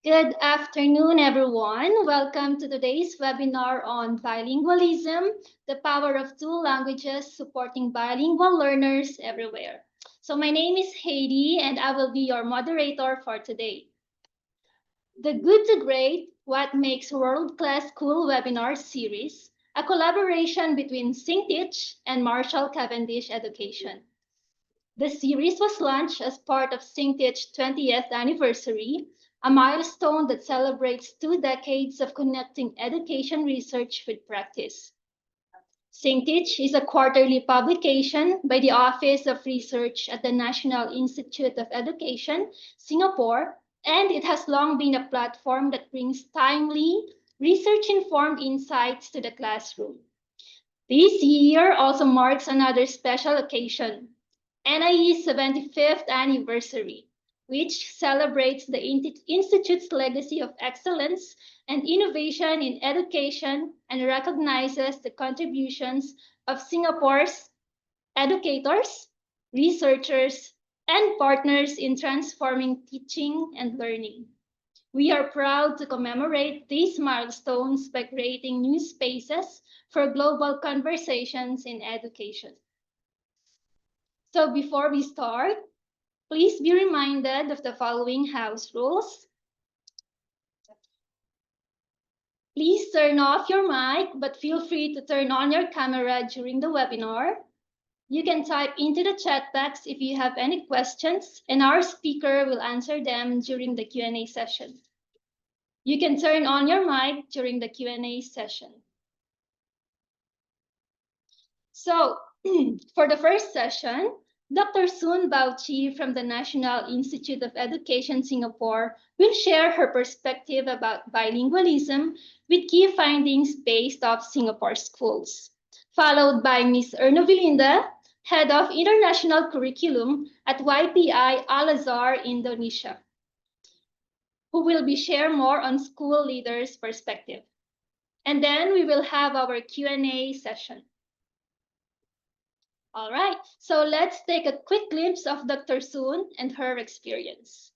Good afternoon, everyone. Welcome to today's webinar on bilingualism, the power of two languages supporting bilingual learners everywhere. So my name is Heidi, and I will be your moderator for today. The Good to Great, What Makes World-Class Cool webinar series, a collaboration between SingTeach and Marshall Cavendish Education. The series was launched as part of SingTeach's 20th anniversary, a milestone that celebrates 2 decades of connecting education research with practice. SingTeach is a quarterly publication by the Office of Research at the National Institute of Education, Singapore, and it has long been a platform that brings timely, research-informed insights to the classroom. This year also marks another special occasion, NIE's 75th anniversary, which celebrates the Institute's legacy of excellence and innovation in education and recognizes the contributions of Singapore's educators, researchers, and partners in transforming teaching and learning. We are proud to commemorate these milestones by creating new spaces for global conversations in education. So before we start, please be reminded of the following house rules. Please turn off your mic, but feel free to turn on your camera during the webinar. You can type into the chat box if you have any questions, and our speaker will answer them during the Q&A session. You can turn on your mic during the Q&A session. So, for the first session, Dr. Soon Bao Chi from the National Institute of Education Singapore will share her perspective about bilingualism with key findings based off Singapore schools, followed by Ms. Ernovilinda, Head of International Curriculum at YPI Al-Azhar, Indonesia, who will share more on school leaders' perspective. And then we will have our Q&A session. All right, so let's take a quick glimpse of Dr. Soon and her experience.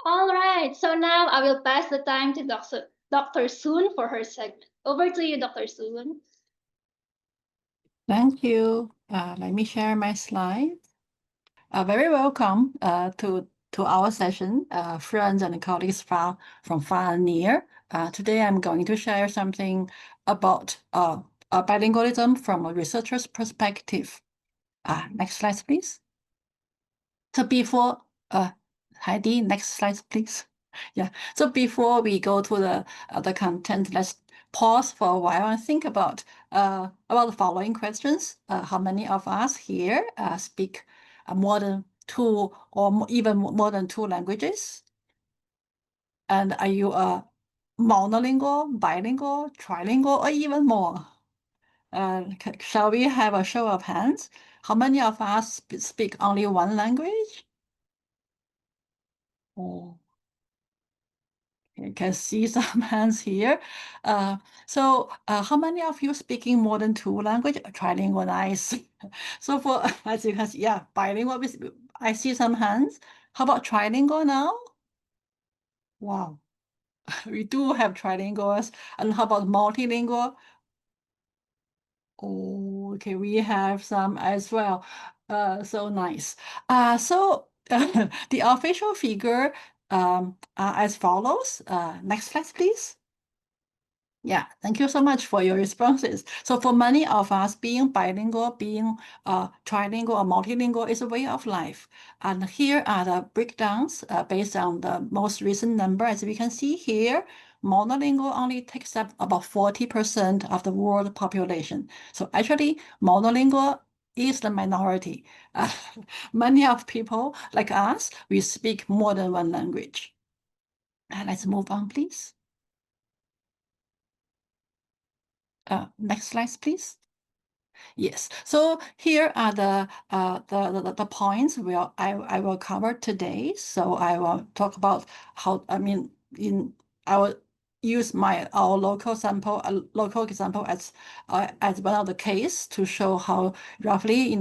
All right, so now I will pass the time to Dr. Soon for her segment. Over to you, Dr. Soon. Thank you. Let me share my slides. Very welcome to our session, friends and colleagues from far and near. Today I'm going to share something about bilingualism from a researcher's perspective. Next slide, please. So before, Heidi, next slide, please. Yeah. So before we go to the content, let's pause for a while and think about the following questions. How many of us here speak more than 2 or even more than 2 languages? And are you a monolingual, bilingual, trilingual, or even more? Shall we have a show of hands? How many of us speak only one language? Oh, you can see some hands here. So how many of you speaking more than 2 languages? Trilingual, nice. So for, as you can see, yeah, bilingual, I see some hands. How about trilingual now? Wow, we do have trilinguals. And how about multilingual? Oh, okay, we have some as well. So nice. So the official figure are as follows. Next slide, please. Yeah, thank you so much for your responses. So for many of us, being bilingual, being trilingual or multilingual is a way of life. And here are the breakdowns based on the most recent number. As we can see here, monolingual only takes up about 40% of the world population. So actually, monolingual is the minority. Many of people like us, we speak more than one language. Let's move on, please. Next slide, please. Yes. So here are the points I will cover today. So I will talk about how, I will use our local example as one of the case to show how roughly,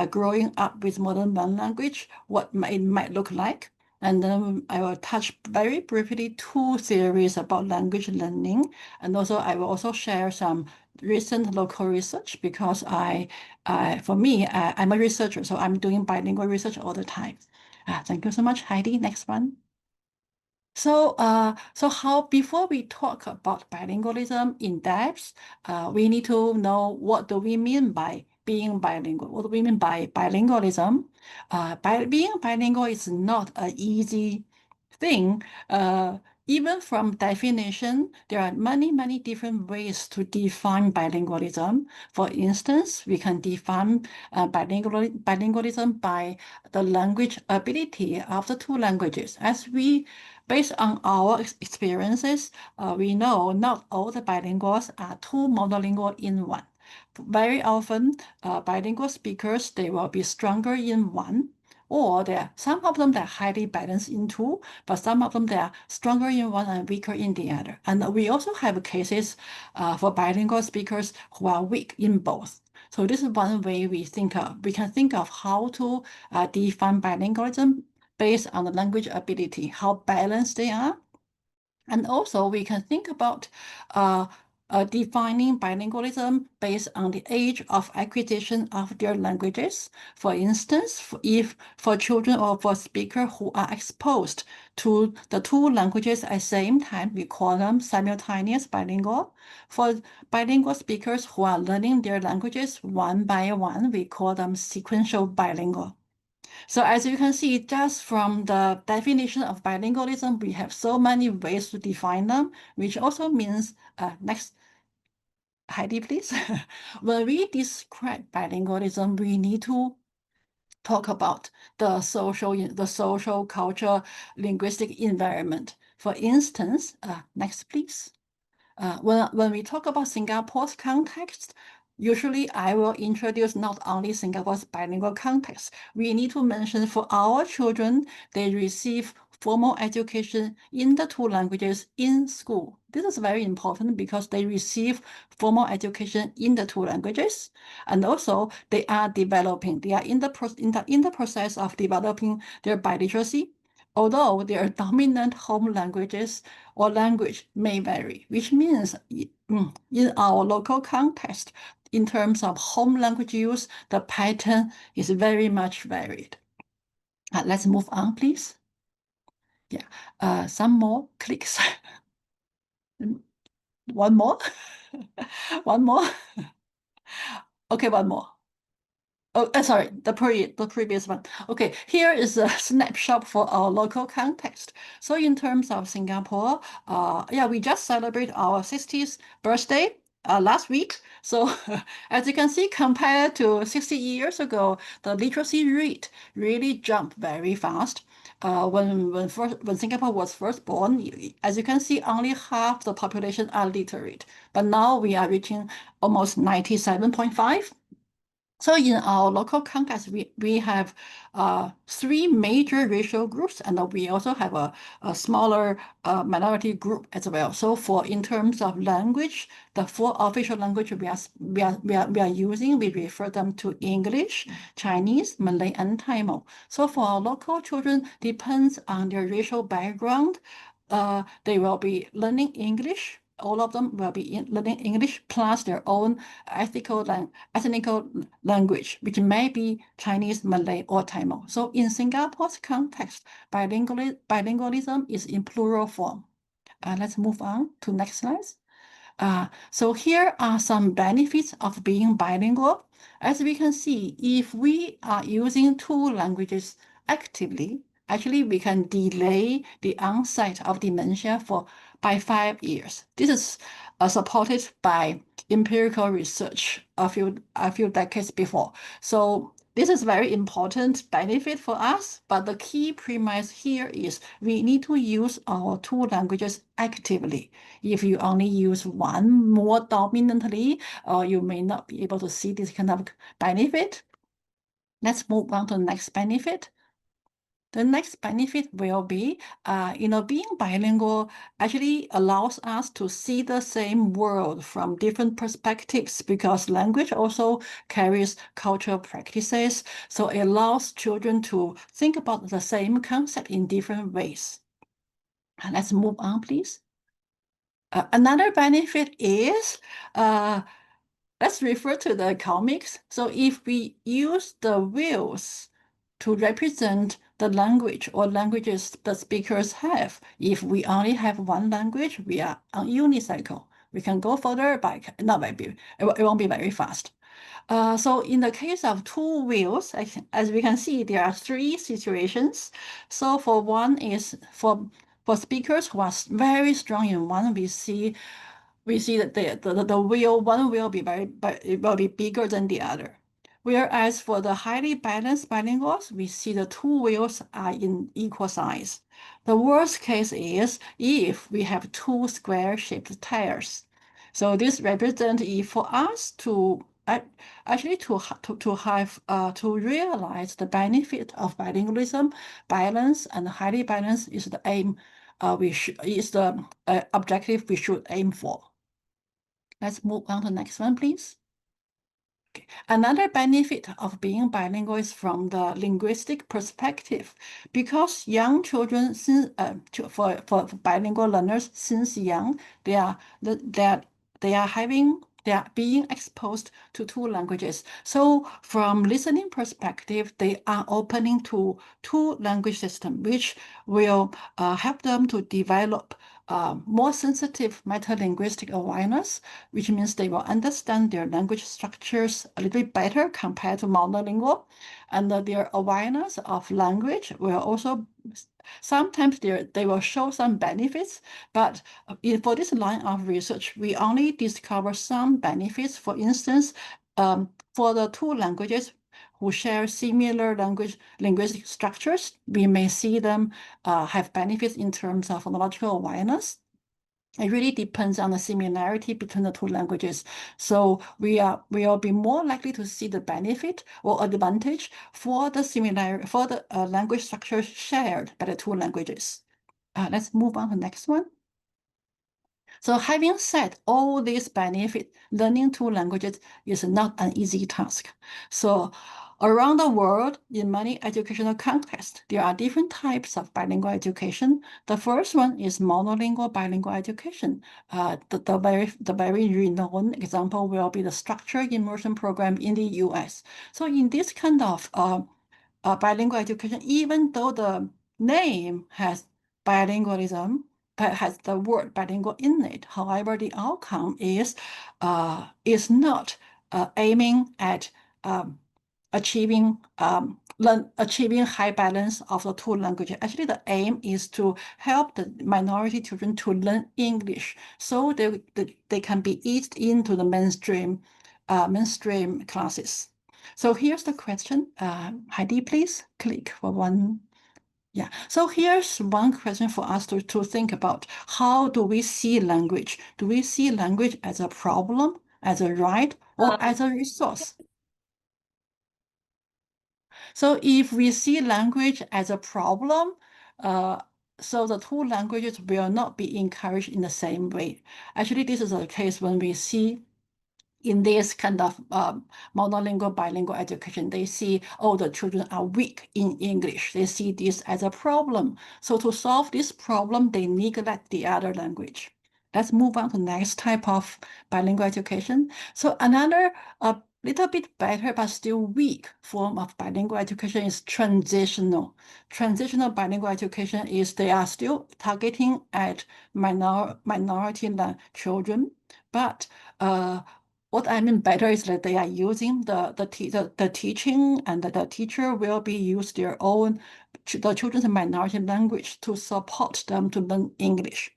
growing up with more than one language, what it might look like. And then I will touch very briefly two theories about language learning. And also I will also share some recent local research because for me, I'm a researcher, so I'm doing bilingual research all the time. Thank you so much, Heidi. Next one. So, before we talk about bilingualism in depth, we need to know what do we mean by being bilingual? What do we mean by bilingualism? Being bilingual is not an easy thing. Even from definition, there are many, many different ways to define bilingualism. For instance, we can define bilingualism by the language ability of the two languages. Based on our experiences, we know not all the bilinguals are two monolingual in one. Very often, bilingual speakers, they will be stronger in one, or some of them they're highly balanced in two, but some of them they are stronger in one and weaker in the other. And we also have cases for bilingual speakers who are weak in both. So this is one way we can think of how to define bilingualism based on the language ability, how balanced they are. And also we can think about defining bilingualism based on the age of acquisition of their languages. For instance, if for children or for speakers who are exposed to the two languages at the same time, we call them simultaneous bilingual. For bilingual speakers who are learning their languages one by one, we call them sequential bilingual. So as you can see, just from the definition of bilingualism, we have so many ways to define them, which also means, next, Heidi, please. When we describe bilingualism, we need to talk about the social, culture, linguistic environment. For instance, next, please. When we talk about Singapore's context, usually I will introduce not only Singapore's bilingual context. We need to mention for our children, they receive formal education in the two languages in school. This is very important because they receive formal education in the two languages, and also they are developing. They are in the process of developing their biliteracy, although their dominant home languages or language may vary, which means in our local context, in terms of home language use, the pattern is very much varied. Let's move on, please. Yeah, some more clicks. One more? One more? Okay, one more. Oh, sorry, the previous one. Okay, here is a snapshot for our local context. So in terms of Singapore, we just celebrate our 60th birthday last week. So as you can see, compared to 60 years ago, the literacy rate really jumped very fast. When Singapore was first born, as you can see, only half the population are literate. But now we are reaching almost 97.5. So in our local context, we have three major racial groups, and we also have a smaller minority group as well. So in terms of language, the four official language we are using, we refer them to English, Chinese, Malay, and Tamil. So for our local children, depends on their racial background. They will be learning English. All of them will be learning English plus their own ethnic language, which may be Chinese, Malay, or Tamil. So in Singapore's context, bilingualism is in plural form. Let's move on to next slide. So here are some benefits of being bilingual. As we can see, if we are using two languages actively, actually we can delay the onset of dementia by 5 years. This is supported by empirical research a few decades before. So this is very important benefit for us, but the key premise here is we need to use our two languages actively. If you only use one more dominantly, you may not be able to see this kind of benefit. Let's move on to the next benefit. The next benefit will be, being bilingual actually allows us to see the same world from different perspectives because language also carries cultural practices. So it allows children to think about the same concept in different ways. Let's move on, please. Another benefit is, let's refer to the comics. So if we use the wheels to represent the language or languages the speakers have. If we only have one language, we are on unicycle. We can go further, but not very, it won't be very fast. So in the case of two wheels, as we can see, there are three situations. So for one is for speakers who are very strong in one, we see that the wheel, one will be it will be bigger than the other. Whereas for the highly balanced bilinguals, we see the two wheels are in equal size. The worst case is if we have two square-shaped tires. So this represents if for us to actually to realize the benefit of bilingualism, balance and highly balanced is the aim. Is the objective we should aim for. Let's move on to the next one, please. Okay. Another benefit of being bilingual is from the linguistic perspective, because young children, for bilingual learners since young, they are being exposed to two languages. So from listening perspective, they are opening to two language system, which will help them to develop more sensitive metalinguistic awareness, which means they will understand their language structures a little bit better compared to monolingual, and their awareness of language will also sometimes they will show some benefits, but for this line of research, we only discover some benefits. For instance, for the two languages who share similar linguistic structures, we may see them have benefits in terms of phonological awareness. It really depends on the similarity between the two languages. So we will be more likely to see the benefit or advantage for the language structures shared by the two languages. Let's move on to the next one. So having said all these benefits, learning two languages is not an easy task. So around the world, in many educational contexts, there are different types of bilingual education. The first one is monolingual bilingual education. The very renowned example will be the structured immersion program in the US. So in this kind of bilingual education, even though the name has bilingualism, but has the word bilingual in it. However, the outcome is not aiming at achieving high balance of the two languages. Actually, the aim is to help the minority children to learn English so they can be eased into the mainstream classes. So here's the question. Heidi, please click for one. Yeah, so here's one question for us to think about. How do we see language? Do we see language as a problem, as a right, or as a resource? So if we see language as a problem, so the two languages will not be encouraged in the same way. Actually, this is a case when we see in this kind of monolingual, bilingual education, they see, oh, the children are weak in English. They see this as a problem. So to solve this problem, they neglect the other language. Let's move on to the next type of bilingual education. So another little bit better but still weak form of bilingual education is transitional. Transitional bilingual education is they are still targeting at minority children, but what I mean better is that they are using the teaching, and the teacher will be use their own the children's minority language to support them to learn English.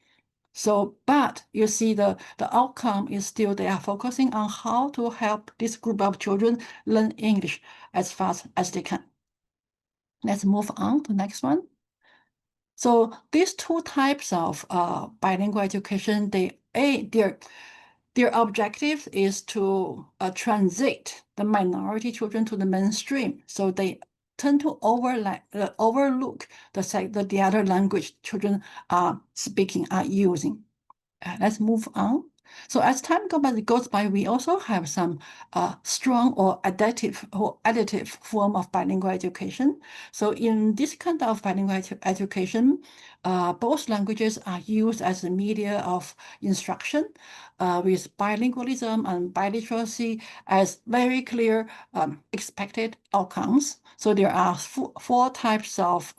So, but you see the outcome is still they are focusing on how to help this group of children learn English as fast as they can. Let's move on to the next one. So these two types of bilingual education, their objective is to transit the minority children to the mainstream. So they tend to overlook the other language children are speaking, are using. Let's move on. So as time goes by, we also have some strong or additive form of bilingual education. So in this kind of bilingual education, both languages are used as a media of instruction, with bilingualism and biliteracy as very clear expected outcomes. So there are four types of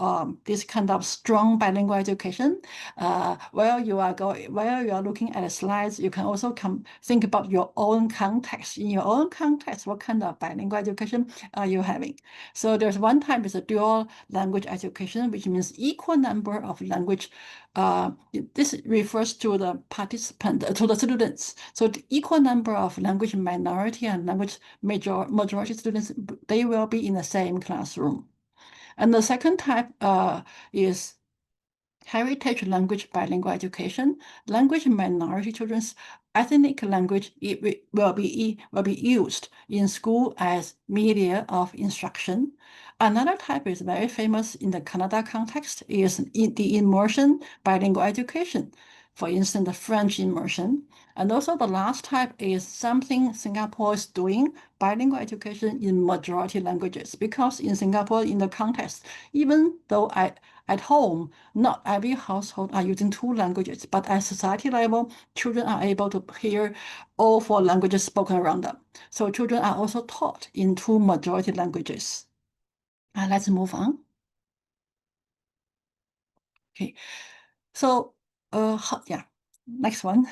this kind of strong bilingual education. While you are looking at the slides, you can also think about your own context. In your own context, what kind of bilingual education are you having? So there's one type is a dual language education, which means equal number of language. This refers to the participant, to the students. So the equal number of language minority and language majority students, they will be in the same classroom. And the second type is heritage language bilingual education. Language minority children's ethnic language will be used in school as media of instruction. Another type is very famous in the Canada context is the immersion bilingual education. For instance, the French immersion. And also the last type is something Singapore is doing, bilingual education in majority languages. Because in Singapore, in the context, even though at home, not every household are using two languages, but at society level, children are able to hear all four languages spoken around them. So children are also taught in two majority languages. Let's move on. Okay, so yeah, next one.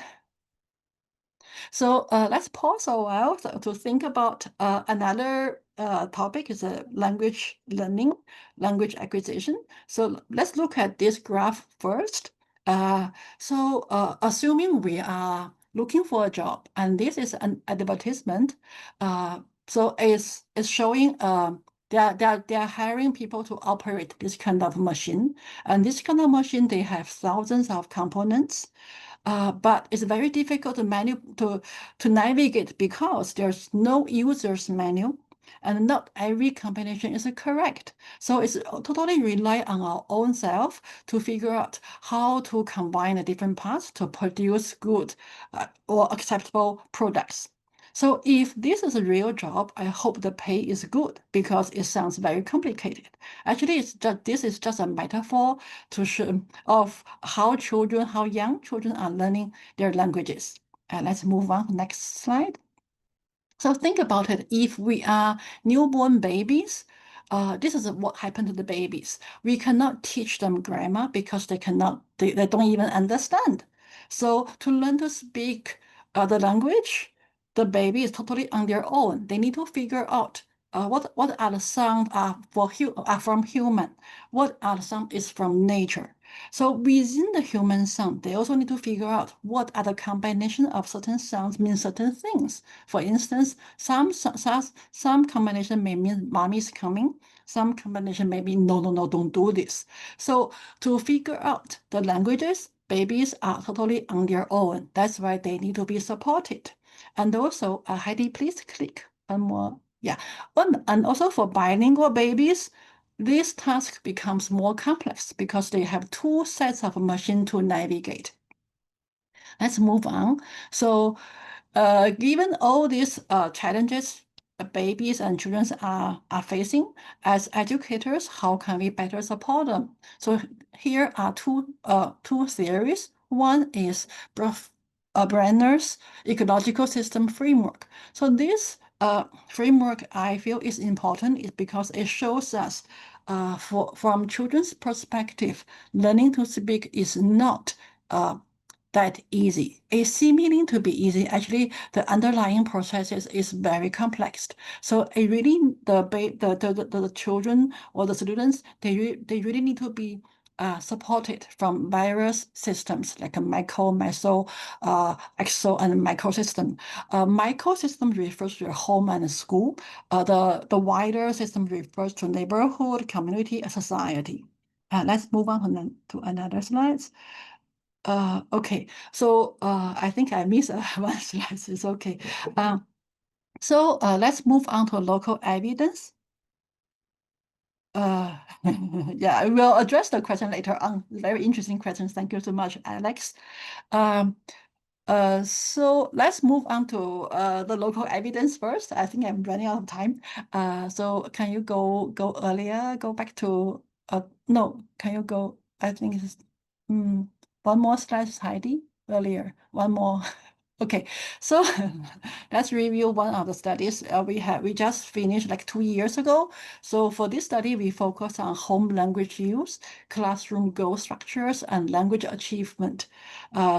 So let's pause a while to think about another topic is language learning, language acquisition. So let's look at this graph first. Assuming we are looking for a job, and this is an advertisement, so it's showing they are hiring people to operate this kind of machine, and this kind of machine they have thousands of components. But it's very difficult to navigate because there's no user's manual and not every combination is correct. So it's totally rely on our own self to figure out how to combine the different parts to produce good or acceptable products. So if this is a real job, I hope the pay is good because it sounds very complicated. Actually, this is just a metaphor to show of how young children are learning their languages. Let's move on to the next slide. So think about it. If we are newborn babies, this is what happened to the babies. We cannot teach them grammar because they don't even understand. So to learn to speak the language, the baby is totally on their own. They need to figure out what are the sounds are from human, what are the sounds is from nature. So within the human sound, they also need to figure out what are the combination of certain sounds mean certain things. For instance, some combination may mean mommy's coming. Some combination may mean no, don't do this. So to figure out the languages, babies are totally on their own. That's why they need to be supported. And also, Heidi, please click one more. Yeah, and also for bilingual babies, this task becomes more complex because they have two sets of machine to navigate. Let's move on. So given all these challenges babies and children are facing, as educators, how can we better support them? So here are two theories. One is Brenner's ecological system framework. So this framework I feel is important is because it shows us from children's perspective, learning to speak is not that easy. It's seeming to be easy. Actually, the underlying processes is very complex. So it really the children or the students they really need to be supported from various systems like a micro, meso, exo, and microsystem. Microsystem refers to home and school. The wider system refers to neighborhood, community, and society. Let's move on to another slides. Okay, so I think I missed one slide. It's okay. So let's move on to local evidence. Yeah, I will address the question later on. Very interesting questions. Thank you so much, Alex. So let's move on to the local evidence first. I think I'm running out of time. So can you go earlier? Go back to no. Can you go? I think it's one more slide, Heidi. Earlier, one more. Okay, so let's review one of the studies we just finished like 2 years ago. So for this study, we focus on home language use, classroom goal structures, and language achievement.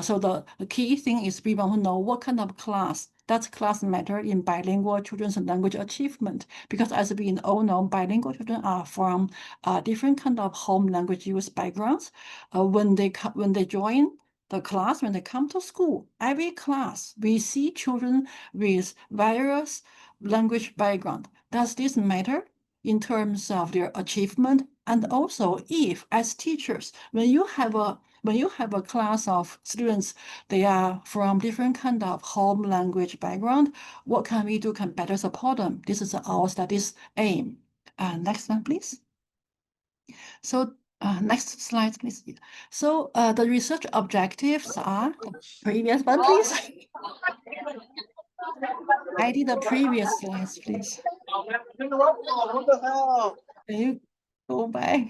So the key thing is we want to know what kind of class does class matter in bilingual children's language achievement? Because as we all know, bilingual children are from different kind of home language use backgrounds. When they join the class, when they come to school, every class, we see children with various language background. Does this matter in terms of their achievement? And also, if as teachers, when you have a class of students, they are from different kind of home language background, what can we do can better support them? This is our study's aim. Next one, please. So next slide, please. So the research objectives are previous one, please. I did the previous slides, please. Can you go back?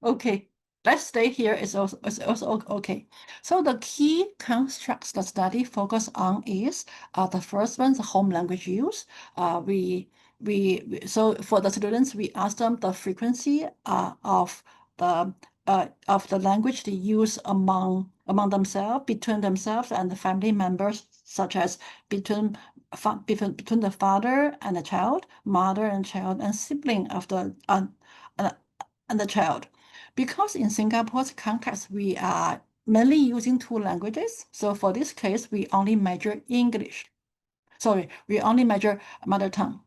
Okay, let's stay here. It's also okay. So the key constructs the study focus on is the first one, the home language use. So for the students, we ask them the frequency of the language they use among themselves, between themselves and the family members, such as between the father and the child, mother and child, and sibling of the and the child. Because in Singapore's context, we are mainly using 2 languages. So for this case, we only measure English. Sorry, we only measure mother tongue.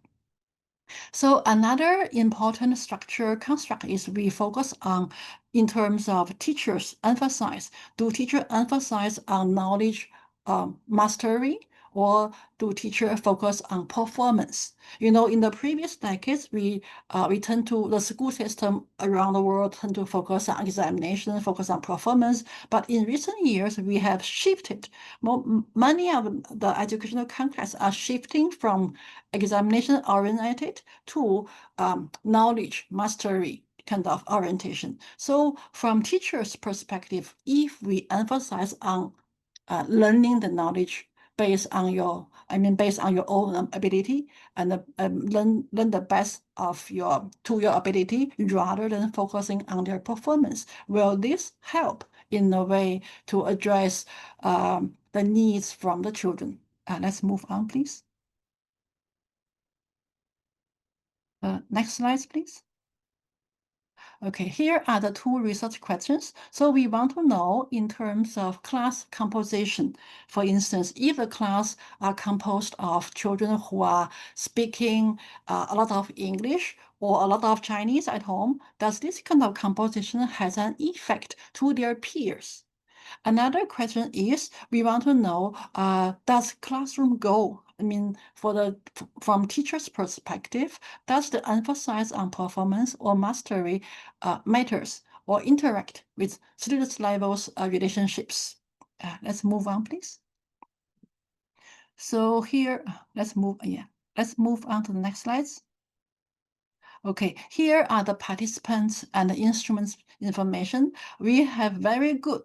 So another important structure construct is we focus on, in terms of teachers emphasize, do teachers emphasize on knowledge mastery, or do teachers focus on performance? You know, in the previous decades, we tend to, the school system around the world tend to focus on examination, focus on performance. But in recent years, we have shifted. Many of the educational contexts are shifting from examination oriented to knowledge mastery kind of orientation. So from teachers' perspective, if we emphasize on learning the knowledge based on your own ability, and learn the best of your ability rather than focusing on their performance, will this help in a way to address the needs from the children? Let's move on, please. Next slide, please. Okay, here are the 2 research questions. So we want to know in terms of class composition. For instance, if a class are composed of children who are speaking a lot of English or a lot of Chinese at home, does this kind of composition has an effect to their peers? Another question is, we want to know, does classroom goal, I mean, from teacher's perspective, does the emphasis on performance or mastery matters or interact with students' levels relationships? Let's move on, please. So here, let's move on to the next slides. Okay, here are the participants and the instruments information. We have very good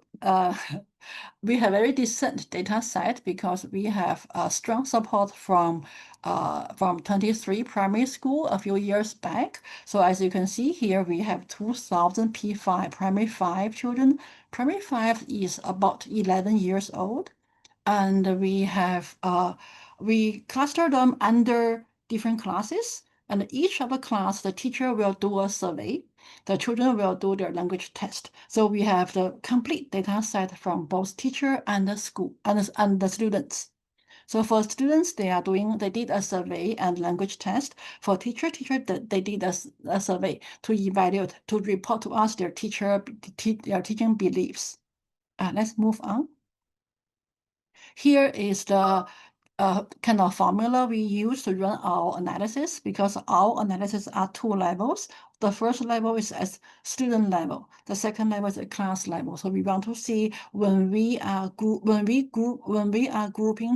we have very decent data set because we have strong support from 23 primary school a few years back. So as you can see here, we have 2,000 P5 primary 5 children. Primary 5 is about 11 years old, and we cluster them under different classes, and each of the class, the teacher will do a survey. The children will do their language test. So we have the complete data set from both teacher and the school and the students. So for students, they did a survey and language test. For teacher, they did a survey to evaluate, to report to us their teaching beliefs. Let's move on. Here is the kind of formula we use to run our analysis, because our analysis are two levels. The first level is as student level. The second level is a class level. So we want to see when we are grouping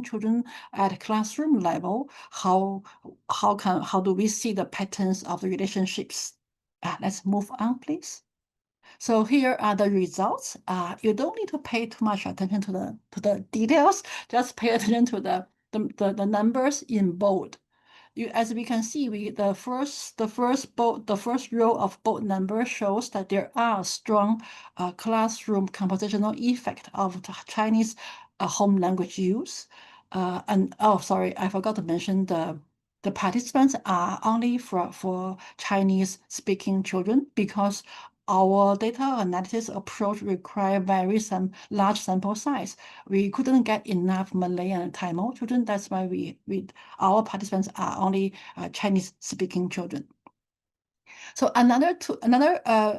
children at classroom level, how do we see the patterns of the relationships? Let's move on, please. So here are the results. You don't need to pay too much attention to the details. Just pay attention to the numbers in bold. As we can see, the first row of bold numbers shows that there are strong classroom compositional effect of Chinese home language use. And oh, sorry, I forgot to mention the participants are only for Chinese speaking children, because our data analysis approach require large sample size. We couldn't get enough Malay and Tamil children. That's why our participants are only Chinese speaking children. So another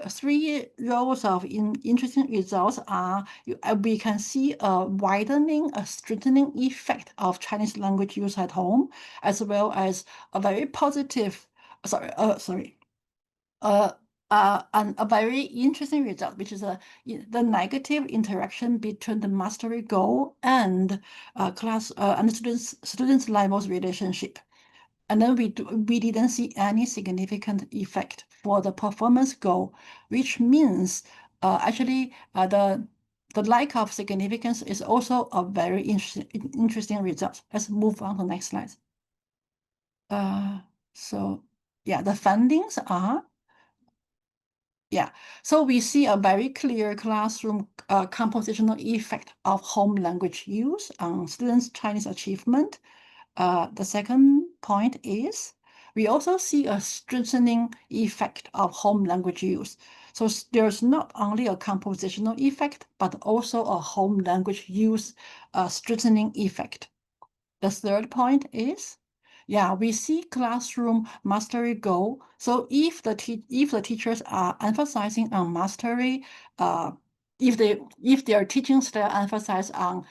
three rows of interesting results are we can see a widening, a strengthening effect of Chinese language use at home, as well as a very positive, and a very interesting result, which is the negative interaction between the mastery goal and class and students levels relationship. And then we didn't see any significant effect for the performance goal, which means actually the lack of significance is also a very interesting result. Let's move on to the next slide. So yeah, the findings are, yeah, so we see a very clear classroom compositional effect of home language use on students' Chinese achievement. The second point is we also see a strengthening effect of home language use. So there's not only a compositional effect, but also a home language use strengthening effect. The third point is, yeah, we see classroom mastery goal. So if the teachers are emphasizing on mastery, if their teaching style emphasize on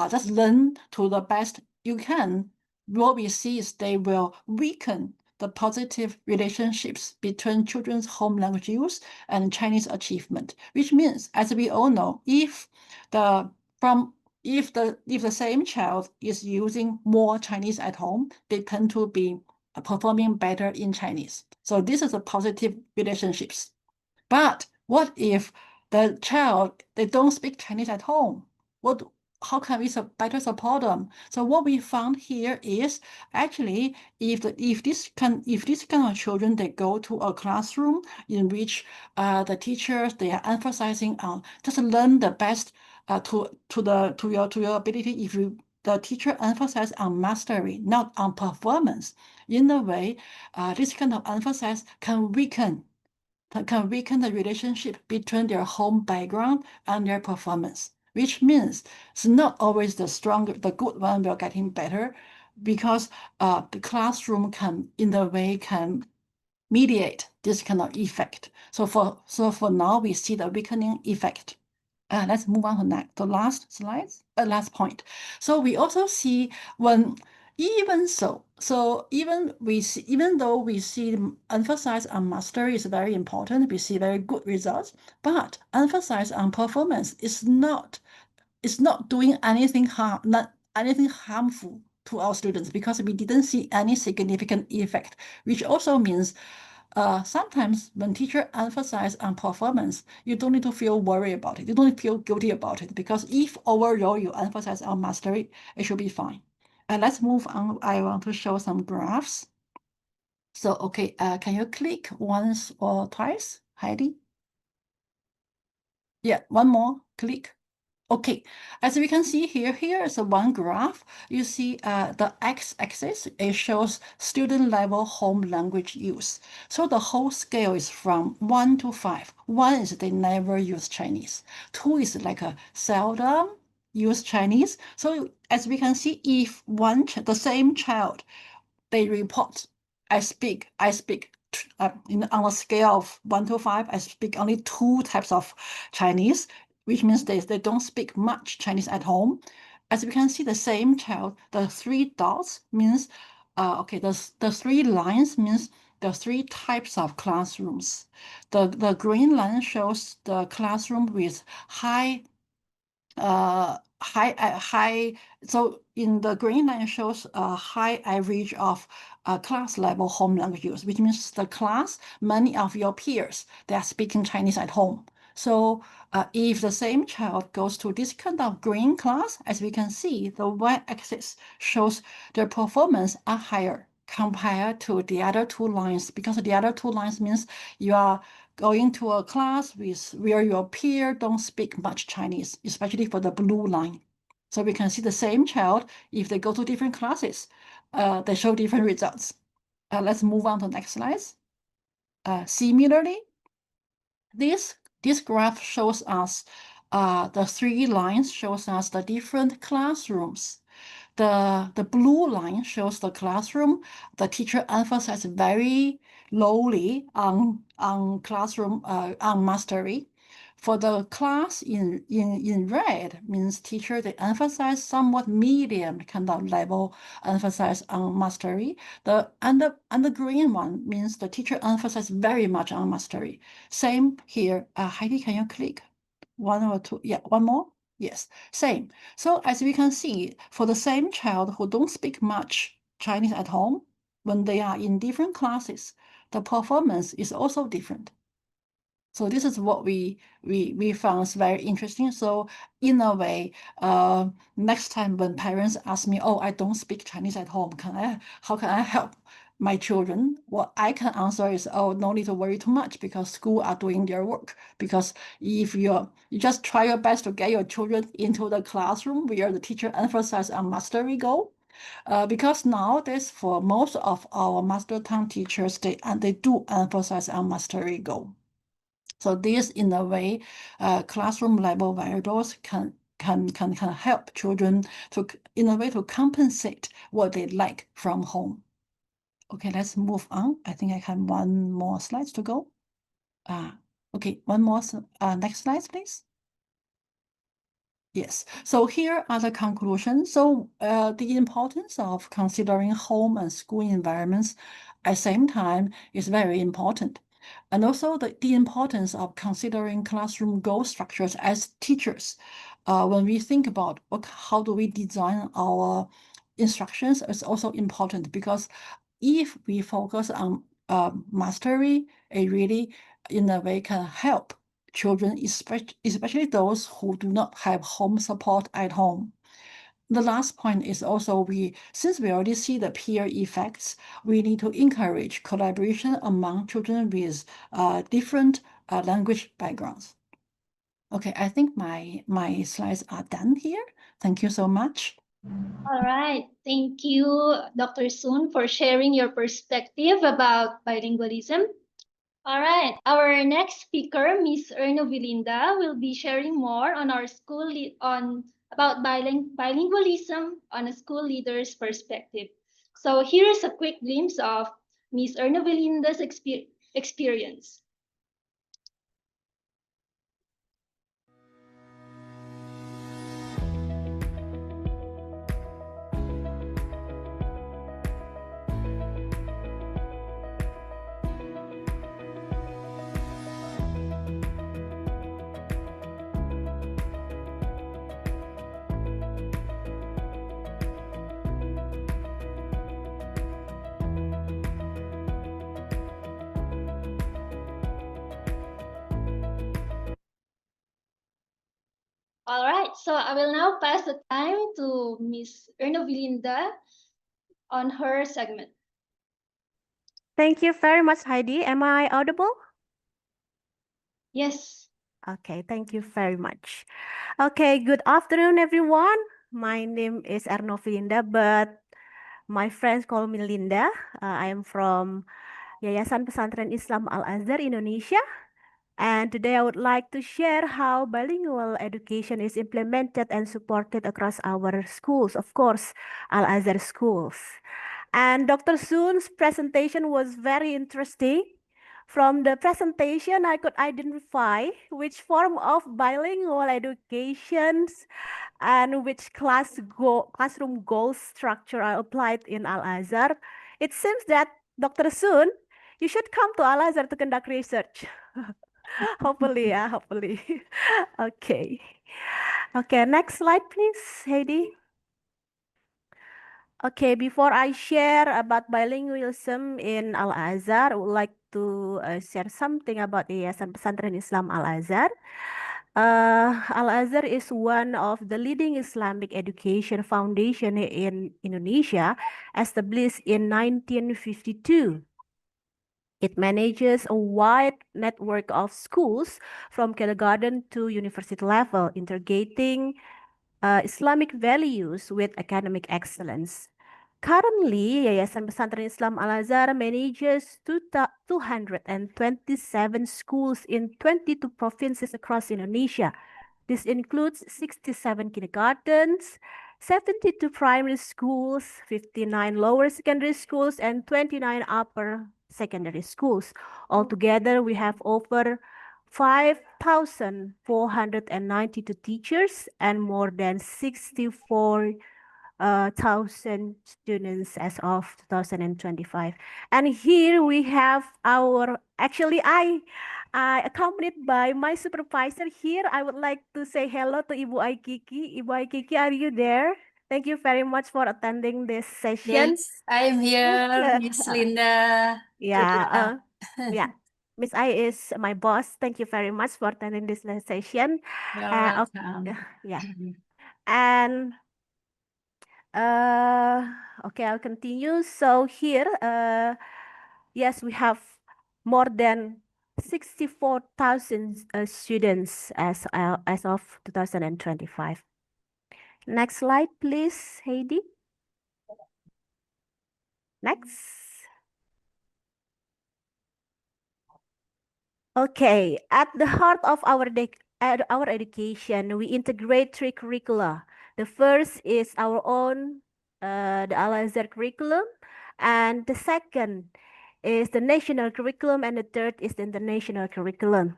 just learn to the best you can, what we see is they will weaken the positive relationships between children's home language use and Chinese achievement, which means, as we all know, if the same child is using more Chinese at home, they tend to be performing better in Chinese. So this is a positive relationships. But what if the child, they don't speak Chinese at home? How can we better support them? So what we found here is actually if this kind of children, they go to a classroom in which the teachers, they are emphasizing on just learn the best to your ability. If the teacher emphasize on mastery, not on performance, in a way, this kind of emphasis can weaken the relationship between their home background and their performance, which means it's not always the good one will getting better, because the classroom can mediate this kind of effect. So for now, we see the weakening effect. Let's move on to the last slide, last point. So we also see even though we see emphasis on mastery is very important, we see very good results, but emphasis on performance is not doing anything harmful to our students, because we didn't see any significant effect, which also means sometimes when teacher emphasize on performance, you don't need to feel worried about it. You don't feel guilty about it, because if overall you emphasize on mastery, it should be fine. And let's move on. I want to show some graphs. So, okay, can you click once or twice, Heidi? Yeah, one more, click. Okay, as we can see here, here is one graph. You see the x-axis, it shows student level home language use. So the whole scale is from 1 to 5. 1 is they never use Chinese. 2 is like a seldom use Chinese. So as we can see, if the same child, they report, I speak, on a scale of 1 to 5, I speak only 2 types of Chinese, which means they don't speak much Chinese at home. As we can see, the same child, the 3 dots means, the 3 lines means the 3 types of classrooms. The green line shows the classroom with high high. So in the green line shows a high average of class level home language use, which means the class, many of your peers, they are speaking Chinese at home. So if the same child goes to this kind of green class, as we can see, the y-axis shows their performance are higher compared to the other 2 lines, because the other 2 lines means you are going to a class where your peer don't speak much Chinese, especially for the blue line. So we can see the same child, if they go to different classes, they show different results. Let's move on to the next slide. Similarly, this graph shows us, the 3 lines shows us the different classrooms. The blue line shows the classroom. The teacher emphasizes very lowly on classroom on mastery. For the class in red means teacher, they emphasize somewhat medium kind of level, emphasize on mastery. And the green one means the teacher emphasize very much on mastery. Same here. Heidi, can you click 1 or 2? Yeah, one more. Yes, same. So as we can see, for the same child who don't speak much Chinese at home, when they are in different classes, the performance is also different. So this is what we found very interesting. So in a way, next time when parents ask me, oh, I don't speak Chinese at home, how can I help my children? What I can answer is, oh, no need to worry too much, because school are doing their work. Because if you just try your best to get your children into the classroom where the teacher emphasizes on mastery goal, because nowadays for most of our master tongue teachers, they do emphasize on mastery goal. So this, in a way, classroom level variables can help children to, in a way, to compensate what they lack from home. Okay, let's move on. I think I have one more slide to go. Okay, one more. Next slide, please. Yes, so here are the conclusions. So the importance of considering home and school environments at the same time is very important. And also the importance of considering classroom goal structures as teachers. When we think about how do we design our instructions, is also important, because if we focus on mastery, it really, in a way, can help children, especially those who do not have home support at home. The last point is also, since we already see the peer effects, we need to encourage collaboration among children with different language backgrounds. Okay, I think my slides are done here. Thank you so much. All right. Thank you, Dr. Soon, for sharing your perspective about bilingualism. All right. Our next speaker, Miss Erno Vilinda, will be sharing more on our about bilingualism on a school leader's perspective. So here is a quick glimpse of Miss Erno Vilinda's experience. right, so I will now pass the time to Miss Ernovilinda on her segment. Thank you very much, Heidi. Am I audible? Yes. Okay, thank you very much. Okay, good afternoon, everyone. My name is Ernovilinda, but my friends call me Linda. I am from Yayasan Pesantren Islam Al-Azhar, Indonesia. And today I would like to share how bilingual education is implemented and supported across our schools, of course, Al-Azhar schools. And Dr. Soon's presentation was very interesting. From the presentation, I could identify which form of bilingual educations and which classroom goal structure are applied in Al-Azhar. It seems that Dr. Soon, you should come to Al-Azhar to conduct research. Hopefully, yeah, hopefully. Okay. Okay, next slide, please, Heidi. Okay, before I share about bilingualism in Al-Azhar, I would like to share something about Yayasan Pesantren Islam Al-Azhar. Al-Azhar is one of the leading Islamic education foundation in Indonesia, established in 1952. It manages a wide network of schools from kindergarten to university level, integrating Islamic values with academic excellence. Currently, Yayasan Pesantren Islam Al-Azhar manages 227 schools in 22 provinces across Indonesia. This includes 67 kindergartens, 72 primary schools, 59 lower secondary schools, and 29 upper secondary schools. Altogether, we have over 5,492 teachers and more than 64,000 students as of 2025. And here we have I accompanied by my supervisor here. I would like to say hello to Ibu Aikiki. Ibu Aikiki, are you there? Thank you very much for attending this session. Yes, I'm here, Miss Linda. Yeah, yeah. Miss I is my boss. Thank you very much for attending this session. You're Okay, welcome. yeah. And okay, I'll continue. So here, yes, we have more than 64,000 students as of 2025. Next slide, please, Heidi. Next. Okay, at the heart of our education, we integrate three curricula. The first is our own, the Al-Azhar curriculum, and the second is the national curriculum, and the third is the international curriculum.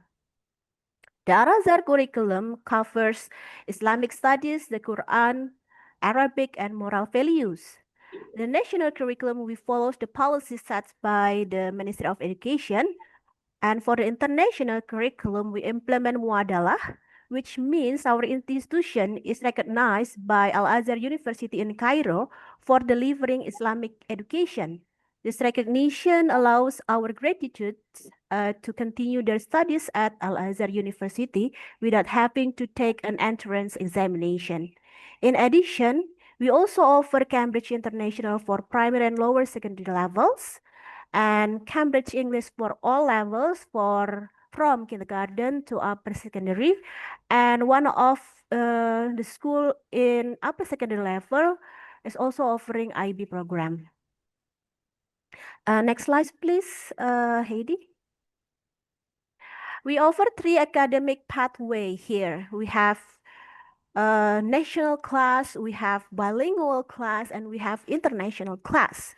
The Al-Azhar curriculum covers Islamic studies, the Quran, Arabic, and moral values. The national curriculum, we follow the policies set by the Ministry of Education. And for the international curriculum, we implement Muadalah, which means our institution is recognized by Al-Azhar University in Cairo for delivering Islamic education. This recognition allows our graduates to continue their studies at Al-Azhar University without having to take an entrance examination. In addition, we also offer Cambridge International for primary and lower secondary levels, and Cambridge English for all levels from kindergarten to upper secondary. And one of the school in upper secondary level is also offering IB program. Next slide, please, Heidi. We offer three academic pathway here. We have national class, we have bilingual class, and we have international class.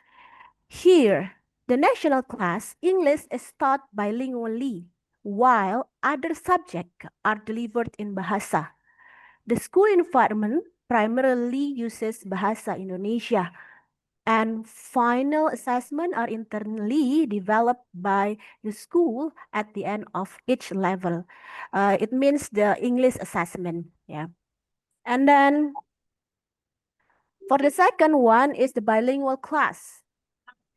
Here, the national class, English is taught bilingually, while other subjects are delivered in Bahasa. The school environment primarily uses Bahasa Indonesia, and final assessment are internally developed by the school at the end of each level. It means the English assessment, yeah. And then for the second one is the bilingual class.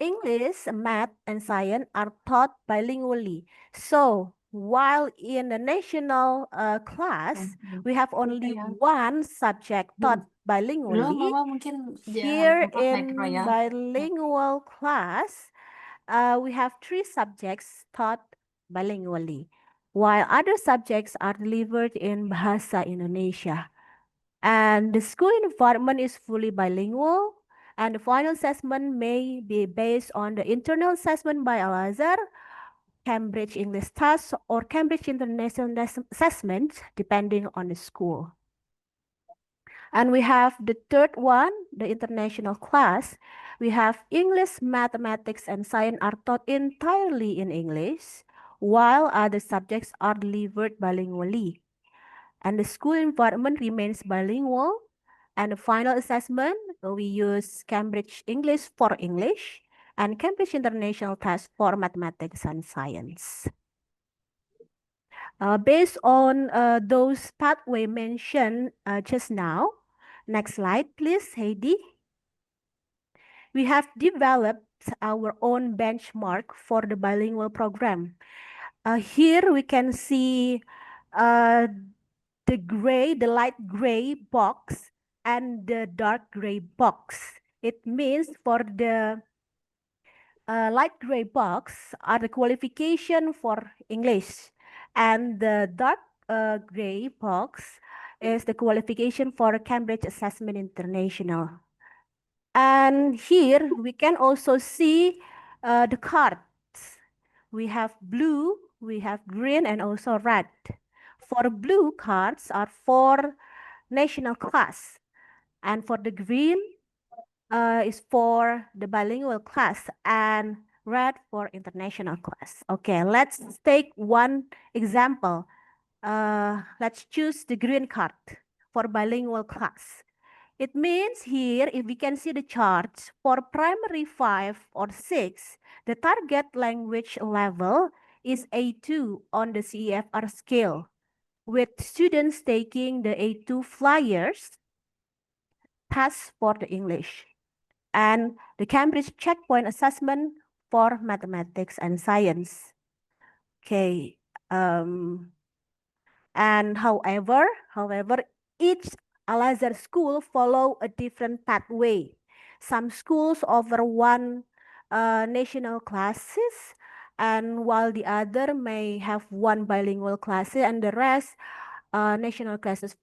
English, math, and science are taught bilingually. So while in the national class, we have only one subject taught bilingually. Here in bilingual class, we have 3 subjects taught bilingually, while other subjects are delivered in Bahasa Indonesia. And the school environment is fully bilingual, and the final assessment may be based on the internal assessment by Al-Azhar, Cambridge English Test, or Cambridge International Assessment, depending on the school. And we have the third one, the international class. We have English, mathematics, and science are taught entirely in English, while other subjects are delivered bilingually. And the school environment remains bilingual. And the final assessment, we use Cambridge English for English and Cambridge International Test for mathematics and science. Based on those pathway mentioned just now, next slide, please, Heidi. We have developed our own benchmark for the bilingual program. Here we can see the light gray box and the dark gray box. It means for the light gray box are the qualification for English, and the dark gray box is the qualification for Cambridge Assessment International. And here we can also see the cards. We have blue, we have green, and also red. For blue cards are for national class, and for the green is for the bilingual class, and red for international class. Okay, let's take one example. Let's choose the green card for bilingual class. It means here, if we can see the charts, for primary 5 or 6, the target language level is A2 on the CEFR scale, with students taking the A2 flyers test for the English, and the Cambridge checkpoint assessment for mathematics and science. Okay, and however, each Al-Azhar school follow a different pathway. Some schools offer one national classes, and while the other may have one bilingual class and the rest national classes.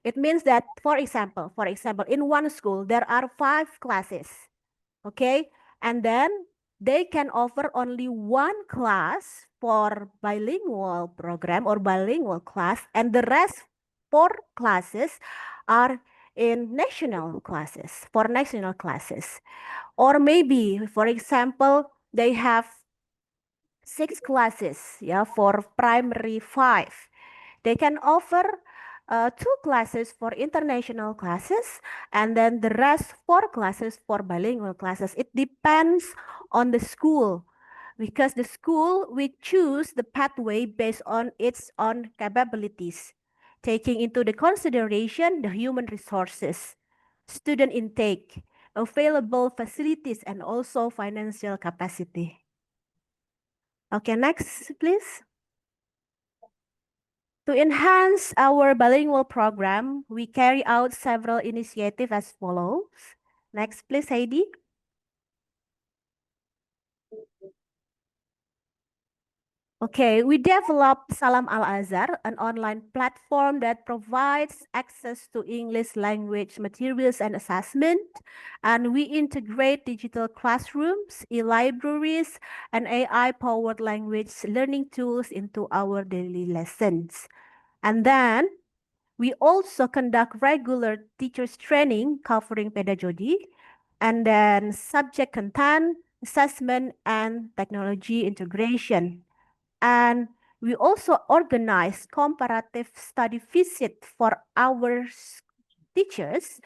It means that, for example, in one school there are 5 classes, okay, and then they can offer only one class for bilingual program or bilingual class, and the rest 4 classes are in national classes, for national classes. Or maybe, for example, they have 6 classes, yeah, for primary 5. They can offer 2 classes for international classes, and then the rest 4 classes for bilingual classes. It depends on the school, because the school will choose the pathway based on its own capabilities, taking into the consideration the human resources, student intake, available facilities, and also financial capacity. Okay, next, please. To enhance our bilingual program, we carry out several initiatives as follows. Next, please, Heidi. Okay, we developed Salam Al-Azhar, an online platform that provides access to English language materials and assessment. And we integrate digital classrooms, e-libraries, and AI-powered language learning tools into our daily lessons. And then we also conduct regular teachers training covering pedagogy, and then subject content, assessment, and technology integration. And we also organize comparative study visit for our teachers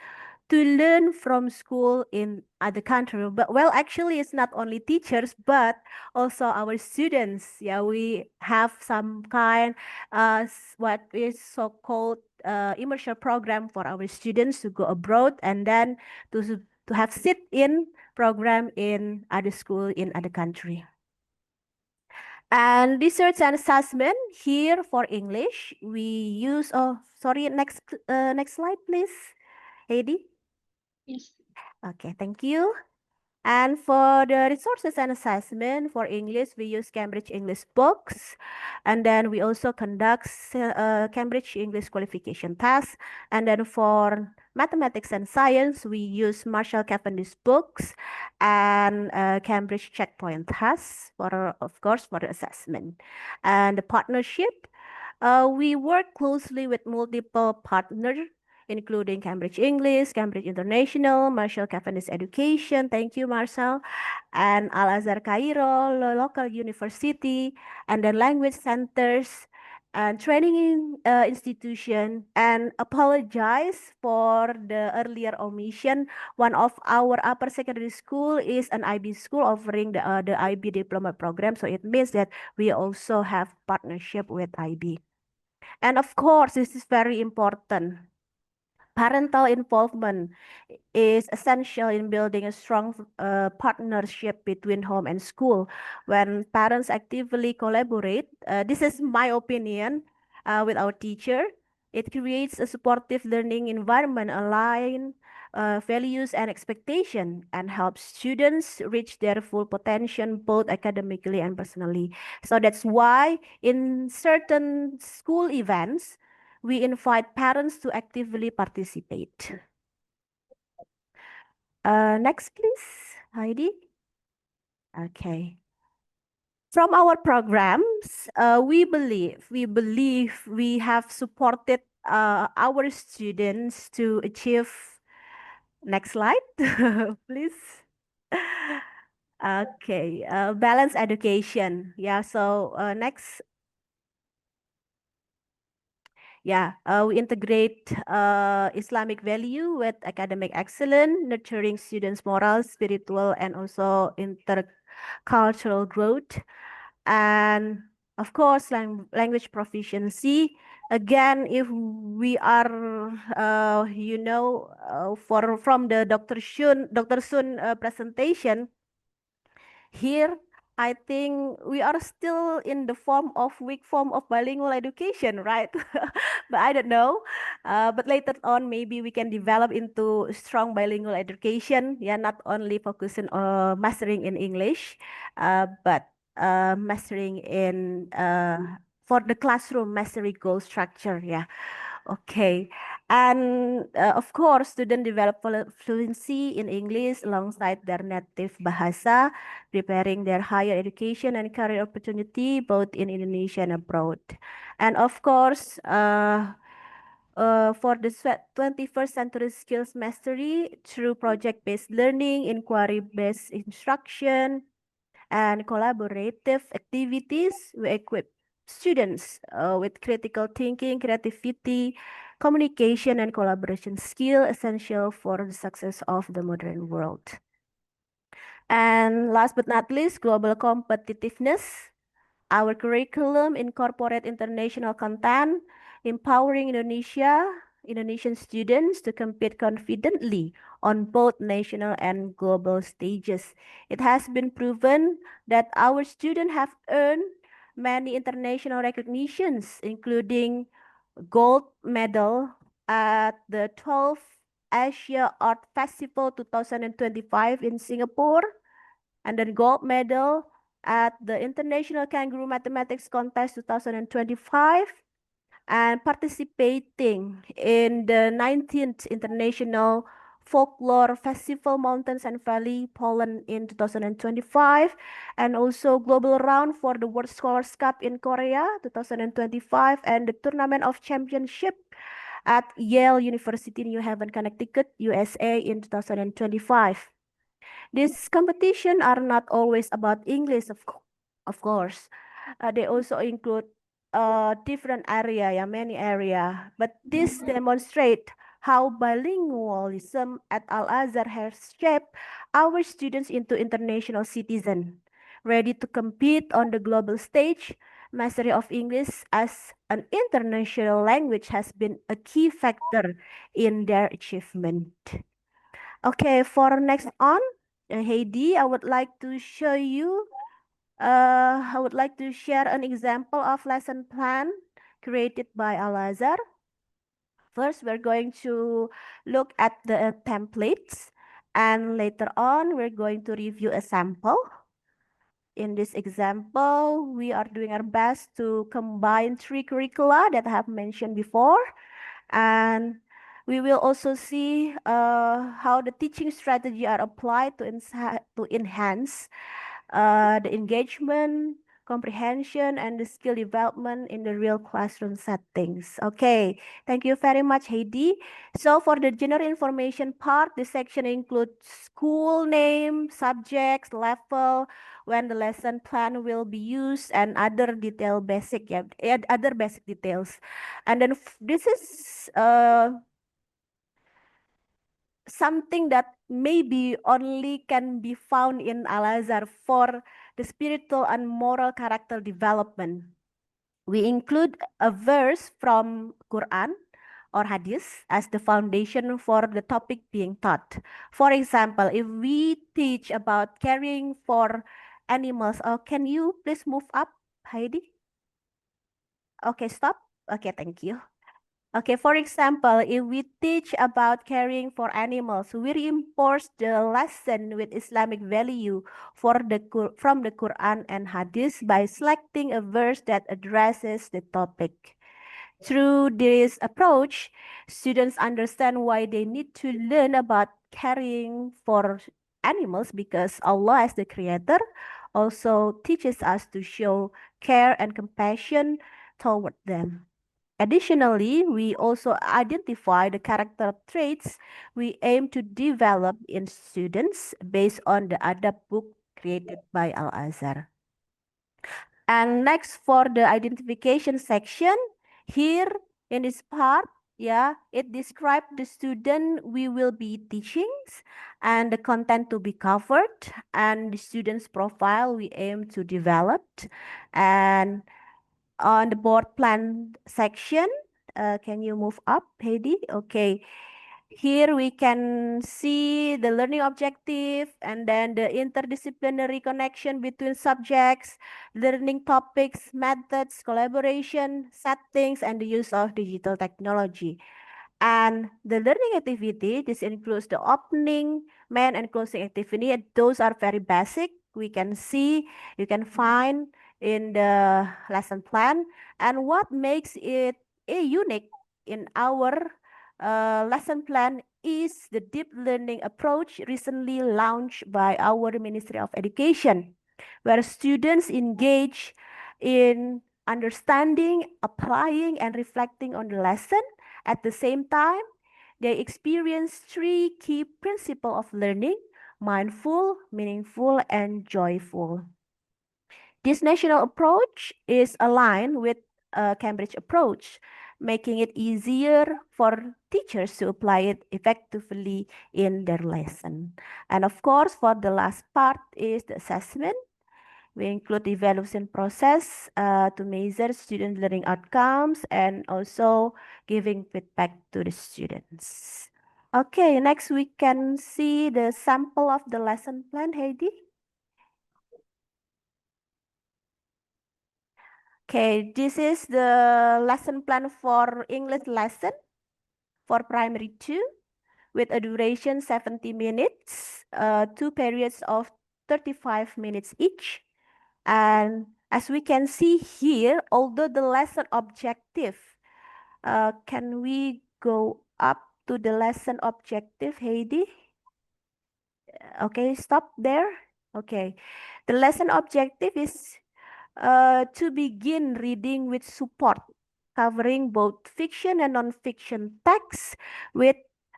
to learn from school in other country. But well, actually it's not only teachers, but also our students. Yeah, we have some kind what is so-called immersion program for our students to go abroad, and then to have sit-in program in other school in other country. And research and assessment here for English, we use, oh, sorry, next slide, please, Heidi. Yes. Okay, thank you. And for the resources and assessment for English, we use Cambridge English books. And then we also conduct Cambridge English qualification tests. And then for mathematics and science, we use Marshall Cavendish books and Cambridge checkpoint tests for, of course, for the assessment. And the partnership, we work closely with multiple partners including Cambridge English, Cambridge International, Marshall Cavendish Education, thank you, Marshall, and Al-Azhar Cairo, local university, and then language centers and training institution, and apologize for the earlier omission. One of our upper secondary school is an IB school offering the IB diploma program, so it means that we also have partnership with IB. And of course, this is very important. Parental involvement is essential in building a strong partnership between home and school. When parents actively collaborate, this is my opinion, with our teacher, it creates a supportive learning environment aligned values and expectation and helps students reach their full potential both academically and personally. So that's why in certain school events, we invite parents to actively participate. Next, please, Heidi. Okay. From our programs, we believe we have supported our students to achieve. Next slide, please. Okay, balanced education. Yeah, so next. Yeah, we integrate Islamic value with academic excellence, nurturing students' moral, spiritual, and also intercultural growth. And of course, language proficiency. Again, if we are, from the Dr. Sun presentation, here, I think we are still in the weak form of bilingual education, right? But I don't know. But later on, maybe we can develop into strong bilingual education. Yeah, not only focusing on mastering in English, but mastering in for the classroom mastery goal structure. Yeah. Okay. And of course, students develop fluency in English alongside their native bahasa, preparing their higher education and career opportunity both in Indonesia and abroad. And of course, for the 21st century skills mastery through project-based learning, inquiry-based instruction, and collaborative activities, we equip students with critical thinking, creativity, communication, and collaboration skill essential for the success of the modern world. And last but not least, global competitiveness. Our curriculum incorporate international content, empowering Indonesian students to compete confidently on both national and global stages. It has been proven that our students have earned many international recognitions, including gold medal at the 12th Asia Art Festival 2025 in Singapore, and then gold medal at the International Kangaroo Mathematics Contest 2025, and participating in the 19th International Folklore Festival Mountains and Valley, Poland in 2025, and also global round for the World Scholars Cup in Korea 2025, and the Tournament of Championship at Yale University, New Haven, Connecticut, USA in 2025. These competition are not always about English, of course. They also include different area, yeah, many area. But this demonstrate how bilingualism at Al-Azhar has shaped our students into international citizens, ready to compete on the global stage. Mastery of English as an international language has been a key factor in their achievement. Okay, for next on, Heidi, I would like to show you I would like to share an example of lesson plan created by Al-Azhar. First, we're going to look at the templates, and later on, we're going to review a sample. In this example, we are doing our best to combine three curricula that I have mentioned before, and we will also see how the teaching strategy are applied to enhance the engagement, comprehension, and the skill development in the real classroom settings. Okay, thank you very much, Heidi. So for the general information part, this section includes school name, subjects, level, when the lesson plan will be used, and other other basic details. And then this is something that maybe only can be found in Al-Azhar for the spiritual and moral character development. We include a verse from Quran or Hadith as the foundation for the topic being taught. For example, if we teach about caring for animals, can you please move up, Heidi? Okay, stop. Okay, thank you. Okay, for example, if we teach about caring for animals, we reinforce the lesson with Islamic value from the Quran and Hadith by selecting a verse that addresses the topic. Through this approach, students understand why they need to learn about caring for animals because Allah, as the creator, also teaches us to show care and compassion toward them. Additionally, we also identify the character traits we aim to develop in students based on the Adab book created by Al-Azhar. And next, for the identification section, here in this part, it describes the student we will be teaching and the content to be covered and the student's profile we aim to develop. And on the board plan section, can you move up, Heidi? Okay. Here we can see the learning objective and then the interdisciplinary connection between subjects, learning topics, methods, collaboration, settings, and the use of digital technology. And the learning activity, this includes the opening, main, and closing activity. And those are very basic. We can see, you can find in the lesson plan. And what makes it unique in our lesson plan is the deep learning approach recently launched by our Ministry of Education, where students engage in understanding, applying, and reflecting on the lesson. At the same time, they experience three key principles of learning: mindful, meaningful, and joyful. This national approach is aligned with a Cambridge approach, making it easier for teachers to apply it effectively in their lesson. And of course, for the last part is the assessment. We include the evaluation process to measure student learning outcomes and also giving feedback to the students. Okay, next we can see the sample of the lesson plan, Heidi. Okay, this is the lesson plan for English lesson for primary 2 with a duration 70 minutes, 2 periods of 35 minutes each. And as we can see here, although the lesson objective, can we go up to the lesson objective, Heidi? Okay, stop there. Okay, the lesson objective is to begin reading with support, covering both fiction and non-fiction texts with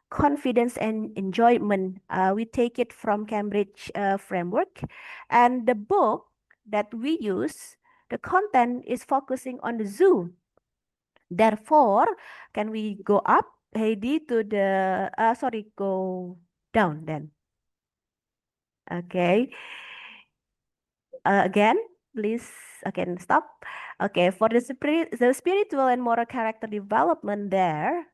confidence and enjoyment. We take it from Cambridge framework, and the book that we use, the content is focusing on the zoo. Therefore, can we go up, Heidi, to the, go down then. Okay. Again, please, again, stop. Okay, for the spiritual and moral character development there,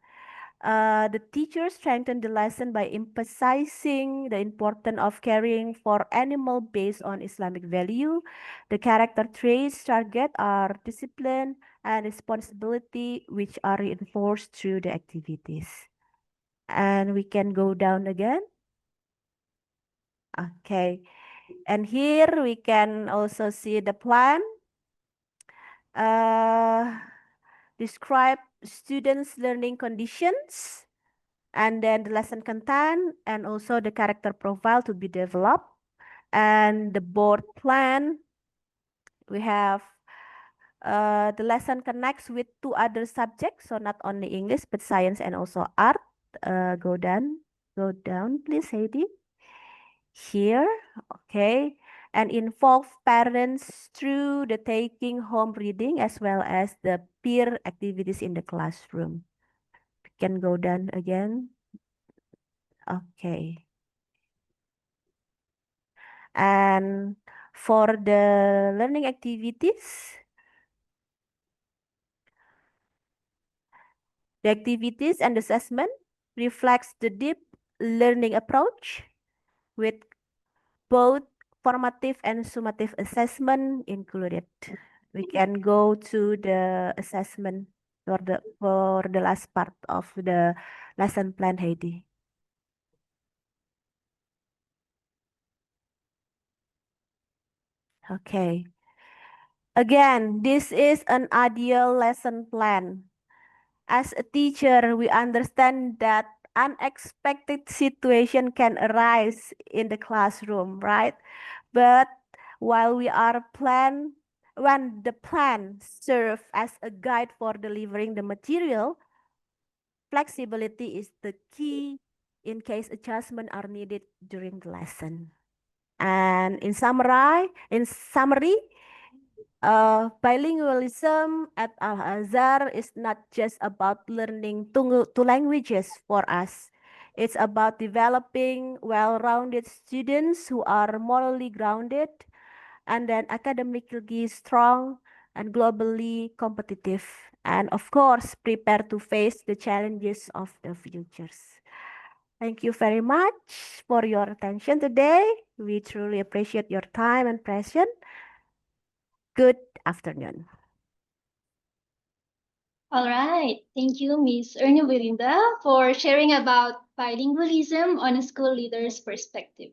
The teacher strengthened the lesson by emphasizing the importance of caring for animal based on Islamic value. The character traits target are discipline and responsibility, which are reinforced through the activities. And we can go down again. Okay. And here we can also see the plan. Describe students' learning conditions, and then the lesson content, and also the character profile to be developed. And the board plan, we have the lesson connects with two other subjects, so not only English, but science and also art. Go down, please, Heidi. Here, okay, and involve parents through the taking home reading as well as the peer activities in the classroom. We can go down again. Okay. And for the learning activities, the activities and assessment reflects the deep learning approach with both formative and summative assessment included. We can go to the assessment for the last part of the lesson plan, Heidi. Okay. Again, this is an ideal lesson plan. As a teacher, we understand that unexpected situation can arise in the classroom, right? But while when the plan serves as a guide for delivering the material, flexibility is the key in case adjustments are needed during the lesson. And in summary, bilingualism at Al-Azhar is not just about learning two languages for us. It's about developing well-rounded students who are morally grounded and then academically strong and globally competitive. And of course, prepare to face the challenges of the futures. Thank you very much for your attention today. We truly appreciate your time and passion. Good afternoon. All right. Thank you, Ms. Ernie Wirinda, for sharing about bilingualism on a school leader's perspective.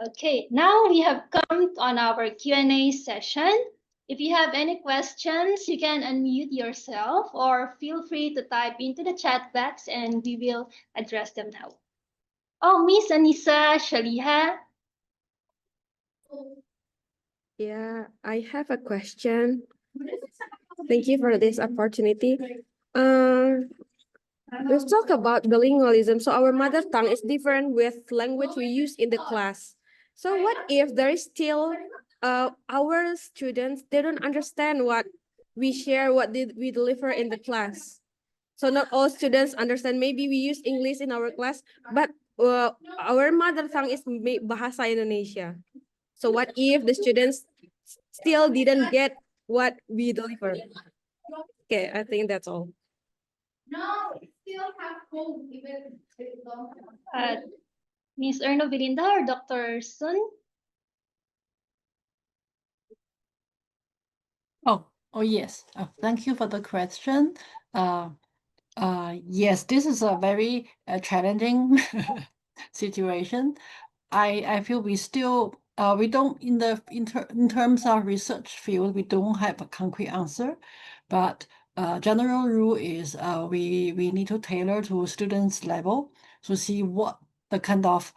Okay, now we have come on our Q&A session. If you have any questions, you can unmute yourself or feel free to type into the chat box and we will address them now. Oh, Miss Anissa Shaliha. Yeah, I have a question. Thank you for this opportunity. Let's talk about bilingualism. So our mother tongue is different with language we use in the class. So what if there is still our students, they don't understand what we share, what did we deliver in the class. So not all students understand. Maybe we use English in our class, but our mother tongue is Bahasa Indonesia. So what if the students still didn't get what we deliver? Okay, I think that's all. Ms. Erno Vilinda or Dr. Sun? Oh yes. Thank you for the question. Yes, this is a very challenging situation. I feel we still we don't in terms of research field, we don't have a concrete answer, but general rule is we need to tailor to students' level to see what kind of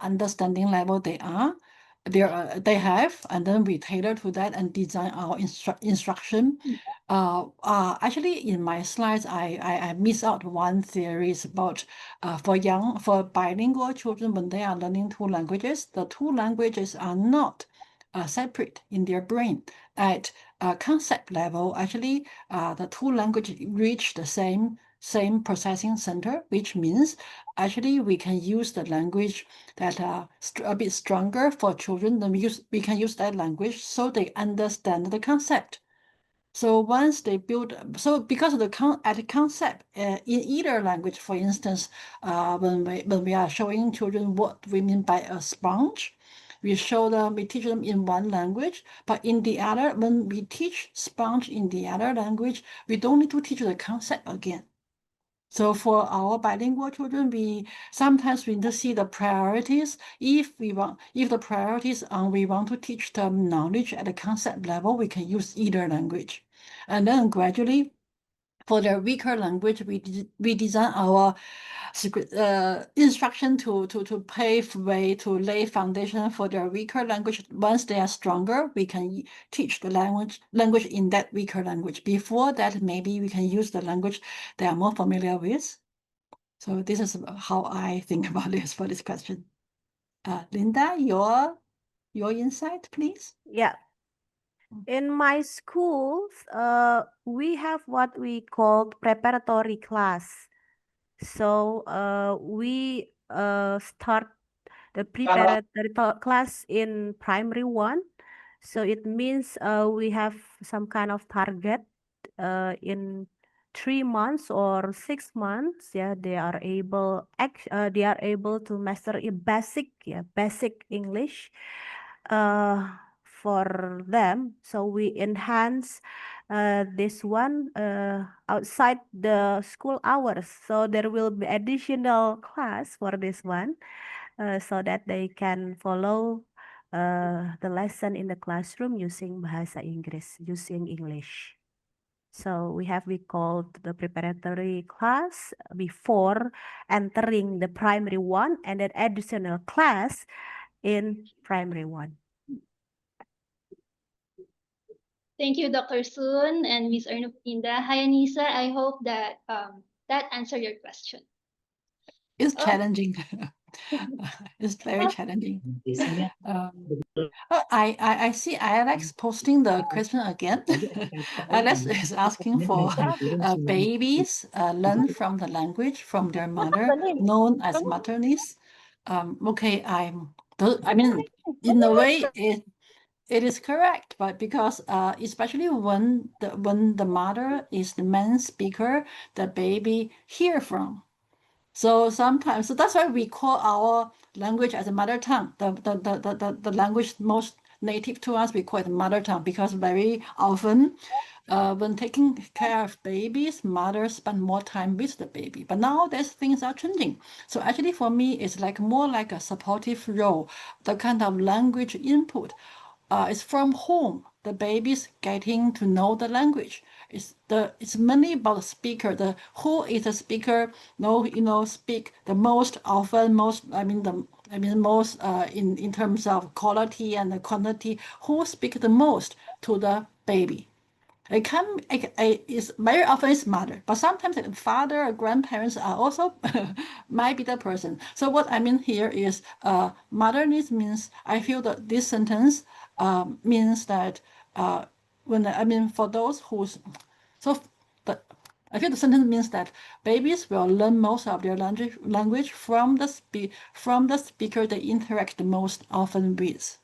understanding level they have, and then we tailor to that and design our instruction. Actually, in my slides, I miss out one theory is about for bilingual children when they are learning two languages, the two languages are not separate in their brain. At concept level, actually, the two languages reach the same processing center, which means actually we can use the language that are a bit stronger for children. Then we can use that language so they understand the concept. So once they build, so because of the concept in either language, for instance, when we are showing children what we mean by a sponge, we teach them in one language, but in the other, when we teach sponge in the other language, we don't need to teach the concept again. So for our bilingual children, sometimes we need to see the priorities. If the priorities are we want to teach them knowledge at the concept level, we can use either language. And then gradually, for their weaker language, we design our instruction to pave way, to lay foundation for their weaker language. Once they are stronger, we can teach the language in that weaker language. Before that, maybe we can use the language they are more familiar with. So this is how I think about this for this question. Linda, your insight, please. Yeah. In my schools, we have what we call preparatory class. So we start the preparatory class in primary one. So it means we have some kind of target in 3 months or 6 months. Yeah, they are able to master a basic English for them. So we enhance this one outside the school hours. So there will be additional class for this one so that they can follow the lesson in the classroom using bahasa Inggris, using English. So we called the preparatory class before entering the primary one, and then additional class in primary one. Thank you, Dr. Sun and Ms. Ernupinda. Hi, Anissa. I hope that that answered your question. It's Oh. challenging. It's very challenging. I see Alex posting the question again. Alex is asking for babies learn from the language from their mother, known as maternist. Okay, I mean, in a way, it is correct, but because especially when the mother is the main speaker, the baby hear from. So sometimes, so that's why we call our language as a mother tongue. The language most native to us, we call it mother tongue, because very often when taking care of babies, mothers spend more time with the baby. But nowadays things are changing. So actually for me, it's like more like a supportive role. The kind of language input is from home. The baby's getting to know the language. It's mainly about the speaker. Who is the speaker? Speak the most often. Most in terms of quality and the quantity. Who speak the most to the baby? It's very often it's mother, but sometimes the father or grandparents are also might be the person. So what I mean here is motherness means I feel that this sentence means that for those who's so the I feel the sentence means that babies will learn most of their language from the speaker they interact the most often with.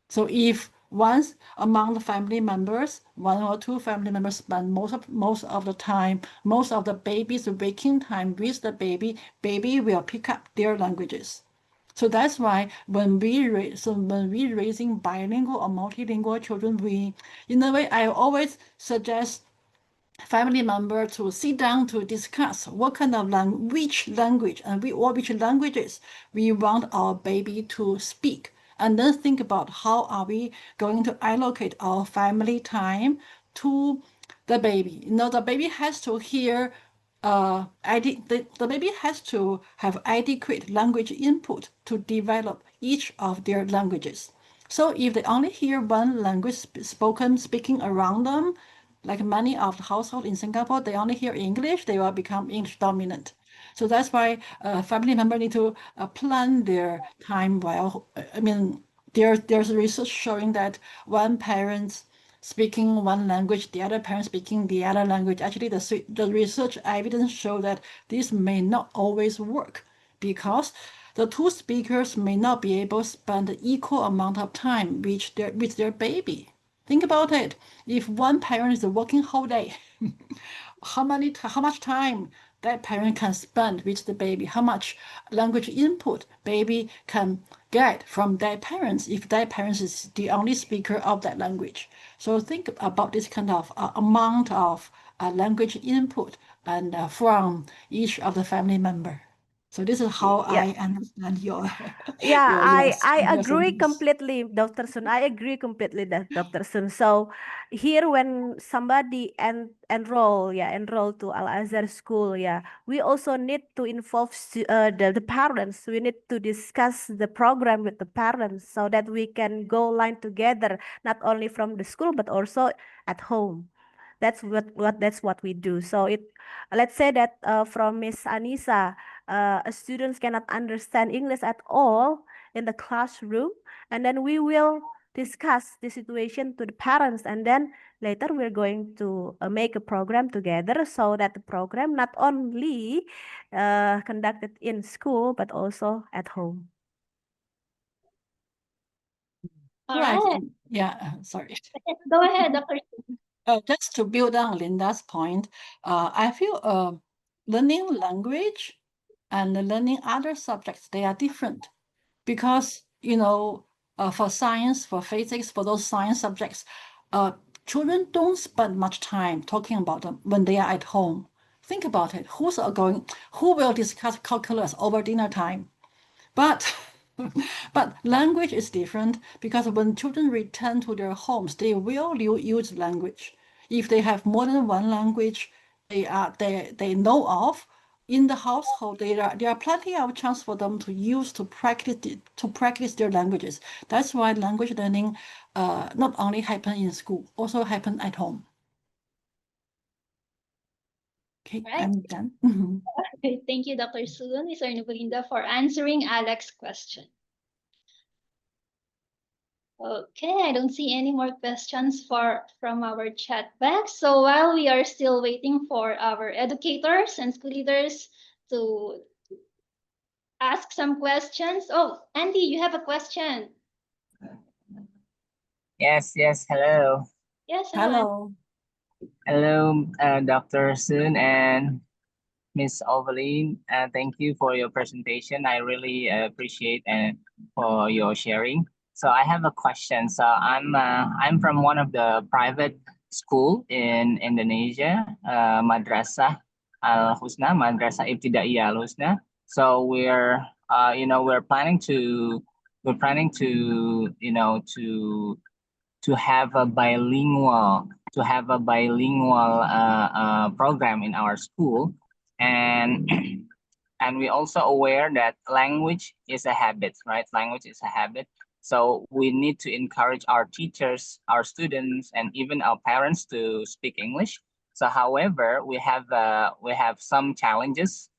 So if once among the family members, one or two family members spend most of the time, most of the baby's waking time with the baby will pick up their languages. So that's why when we raising bilingual or multilingual children, in a way, I always suggest family member to sit down to discuss what kind of which language and which languages we want our baby to speak, and then think about how are we going to allocate our family time to the baby. The baby has to hear the baby has to have adequate language input to develop each of their languages. So if they only hear one language speaking around them, like many of the households in Singapore, they only hear English, they will become English dominant. So that's why family members need to plan their time well. There's research showing that one parent speaking one language, the other parent speaking the other language. Actually, the research evidence show that this may not always work because the two speakers may not be able to spend the equal amount of time with their baby. Think about it. If one parent is working whole day, how much time that parent can spend with the baby, how much language input baby can get from their parents if their parents is the only speaker of that language. So think about this kind of amount of language input and from each of the family member. So this is how Yeah. I understand your Yeah, I your agree sentence. completely, Dr. Sun. I agree completely, that Dr. Sun. So here, when somebody enroll to Al Azhar school, yeah, we also need to involve the parents. We need to discuss the program with the parents so that we can go line together, not only from the school but also at home. That's what we do. So let's say that from Miss Anissa, students cannot understand English at all in the classroom, and then we will discuss the situation to the parents, and then later we're going to make a program together so that the program not only conducted in school but also at home. All Right. right. Yeah, sorry. Go ahead, Dr. Just to build on Linda's point, I feel learning language and learning other subjects, they are different because, for science, for physics, for those science subjects, children don't spend much time talking about them when they are at home. Think about it. Who will discuss calculus over dinner time? But but language is different because when children return to their homes, they will use language. If they have more than one language they know of in the household, there are plenty of chance for them to use to practice their languages. That's why language learning not only happen in school, also happen at home. Okay, Right. I'm done. Thank you, Dr. Sun, Ms. Ernebelinda, for answering Alex's question. Okay, I don't see any more questions from our chat box. So while we are still waiting for our educators and school leaders to ask some questions. Oh, Andy, you have a question. Yes, hello. Yes, hello. Hello. Hello, Dr. Sun and Miss Overline. Thank you for your presentation. I really appreciate and for your sharing. So I have a question. So I'm from one of the private school in Indonesia, Madrasah Al Husna, Madrasah Ibtidaiyah Al Husna. So we're planning to to have a bilingual program in our school, and and we also aware that language is a habit, right? Language is a habit, so we need to encourage our teachers, our students, and even our parents to speak English. So however, we have some challenges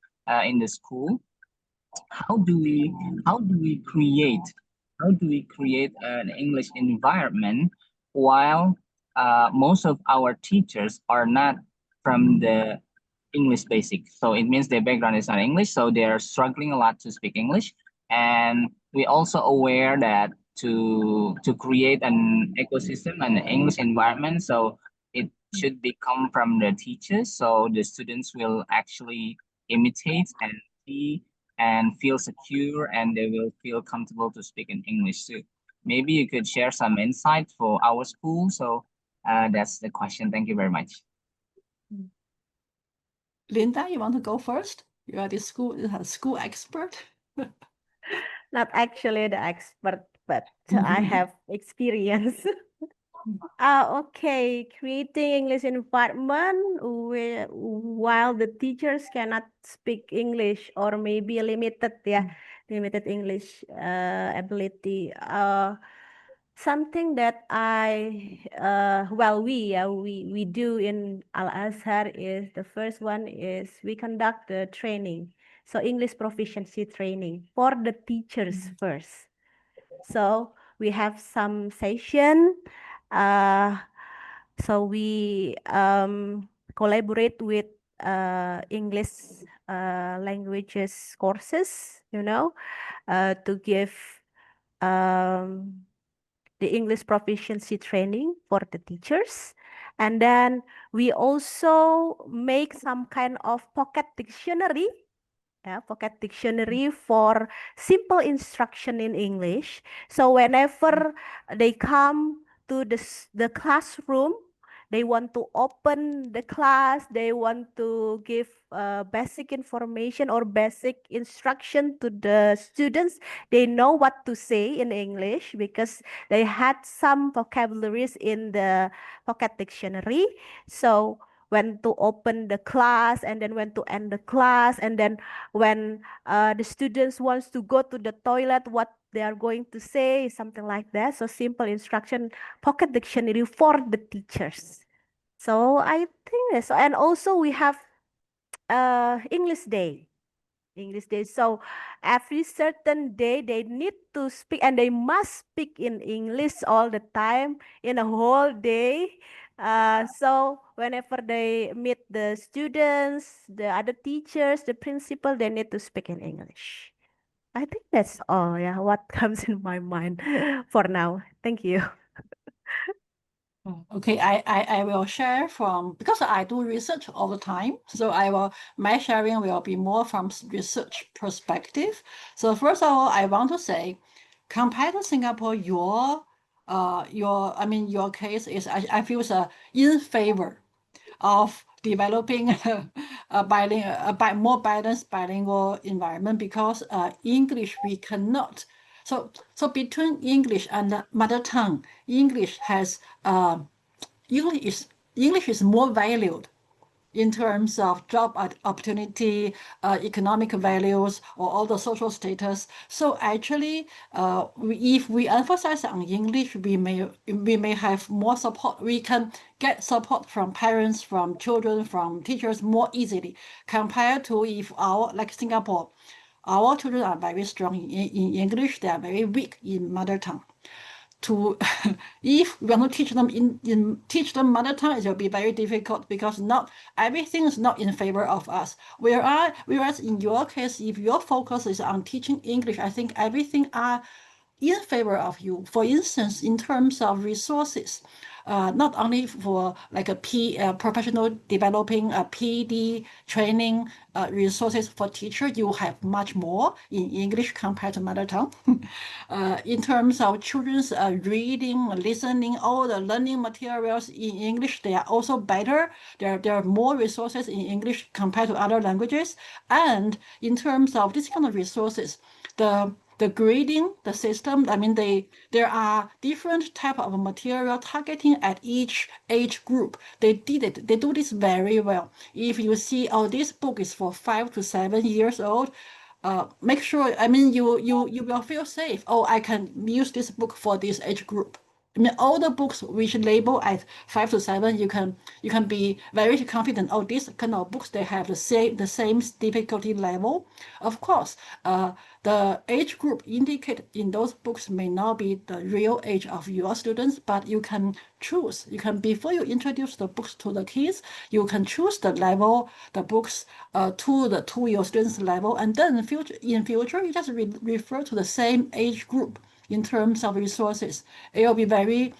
in the school. how do we how do we create an English environment while most of our teachers are not from the English basic? So it means their background is not English, so they're struggling a lot to speak English. And we also aware that to create an ecosystem and an English environment, so it should be come from the teachers, so the students will actually imitate and see and feel secure, and they will feel comfortable to speak in English too. Maybe you could share some insight for our school. So that's the question. Thank you very much. Linda, you want to go first? You are the school expert. Not actually the expert, but I have experience. Okay, creating English environment while the teachers cannot speak English or maybe limited English ability. Something that we do in Al Azhar is, the first one is we conduct the training, so English proficiency training for the teachers first. So we have some session. So we collaborate with English languages courses, to give the English proficiency training for the teachers. And then we also make some kind of pocket dictionary, pocket dictionary for simple instruction in English. So whenever they come to the classroom, they want to open the class, they want to give basic information or basic instruction to the students. They know what to say in English because they had some vocabularies in the pocket dictionary. So when to open the class and then when to end the class, and then when the students wants to go to the toilet, what they are going to say, something like that. So simple instruction, pocket dictionary for the teachers. So I think this, and also we have English Day. English Day. So every certain day they need to speak and they must speak in English all the time in a whole day. So whenever they meet the students, the other teachers, the principal, they need to speak in English. I think that's all, yeah, what comes in my mind for now. Thank you. Okay, I will share from, because I do research all the time, so my sharing will be more from research perspective. So first of all, I want to say, compared to Singapore, your case is, I feel in favor of developing a more balanced bilingual environment, because English we cannot. So between English and mother tongue, English is more valued in terms of job opportunity, economic values, or all the social status. So actually, if we emphasize on English, we may have more support. We can get support from parents, from children, from teachers more easily, compared to if like Singapore, our children are very strong in English, they are very weak in mother tongue. If we want to teach them mother tongue, it will be very difficult, because not everything is not in favor of us. Whereas in your case, if your focus is on teaching English, I think everything are in favor of you. For instance, in terms of resources, not only for like professional developing a PD training resources for teacher, you have much more in English compared to mother tongue. In terms of children's reading, listening, all the learning materials in English, they are also better. There are more resources in English compared to other languages. And in terms of this kind of resources, the grading, the system, there are different type of material targeting at each age group. They do this very well. If you see, oh, this book is for 5 to 7 years old, make sure, you will feel safe. Oh, I can use this book for this age group. All the books which label at 5 to 7, you can be very confident. Oh, these kind of books, they have the same difficulty level. Of course, the age group indicated in those books may not be the real age of your students, but you can choose. Before you introduce the books to the kids, you can choose the level, the books to your students' level, and then in future you just refer to the same age group in terms of resources. It will be very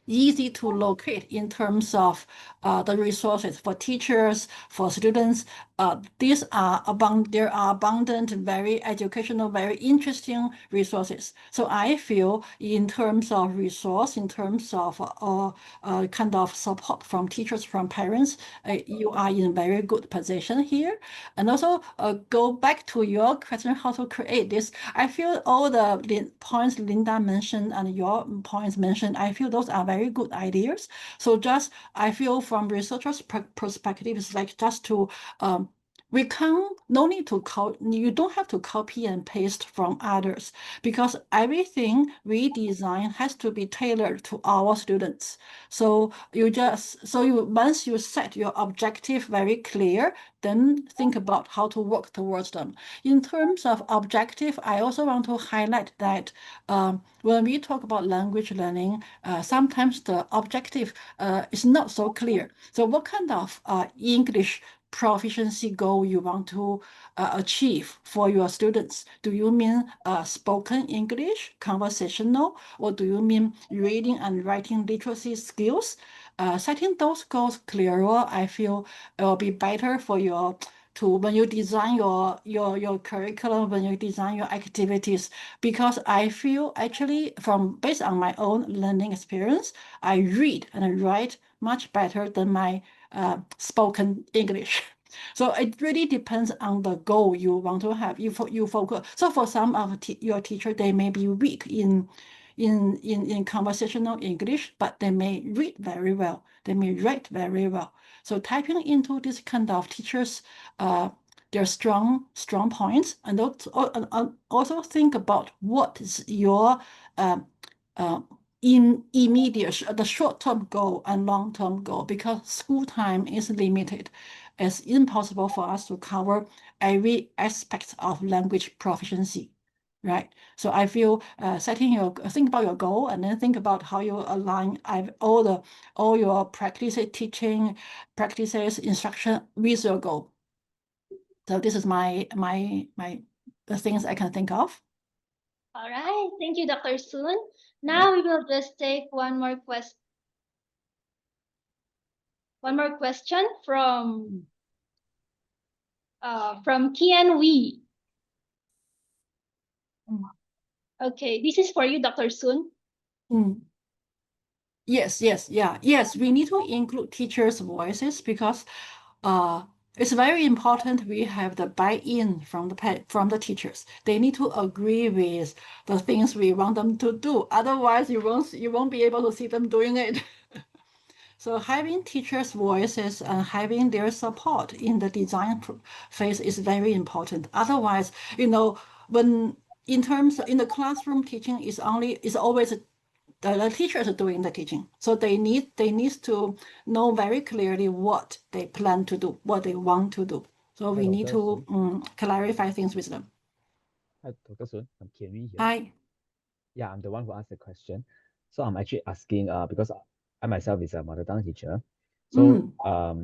easy to locate in terms of the resources for teachers, for students. There are abundant, very educational, very interesting resources. So I feel in terms of resource, in terms of kind of support from teachers, from parents, you are in a very good position here. And also go back to your question, how to create this. I feel all the points Linda mentioned and your points mentioned, I feel those are very good ideas. So I feel from researchers' perspective, it's like just to you don't have to copy and paste from others, because everything we design has to be tailored to our students. So once you set your objective very clear, then think about how to work towards them. In terms of objective, I also want to highlight that when we talk about language learning, sometimes the objective is not so clear. So what kind of English proficiency goal you want to achieve for your students? Do you mean spoken English, conversational, or do you mean reading and writing literacy skills? Setting those goals clearer, I feel it will be better for your when you design your curriculum, when you design your activities, because I feel actually based on my own learning experience, I read and I write much better than my spoken English. So it really depends on the goal you want to have. You focus. So for some of your teacher, they may be weak in conversational English, but they may read very well. They may write very well. So tapping into this kind of teachers, their strong points, and also think about what is your in immediate, the short-term goal and long-term goal, because school time is limited. It's impossible for us to cover every aspect of language proficiency, right? So I feel think about your goal, and then think about how you align all your practice, teaching practices, instruction with your goal. So this is the things I can think of. All right. Thank you, Dr. Soon. Now we will just take one more question from Kian Wee. Okay, this is for you, Dr. Soon. Yes, we need to include teachers' voices because it's very important we have the buy-in from the teachers. They need to agree with the things we want them to do. Otherwise, you won't be able to see them doing it. So having teachers' voices and having their support in the design phase is very important. Otherwise, when in the classroom teaching is always the teachers are doing the teaching. So they need to know very clearly what they plan to do, what they want to do. So we need to clarify things with them. Hi, Dr. Sun. I'm Kian here. Hi. Yeah, I'm the one who asked the question. So I'm actually asking because I myself is a mother tongue teacher. So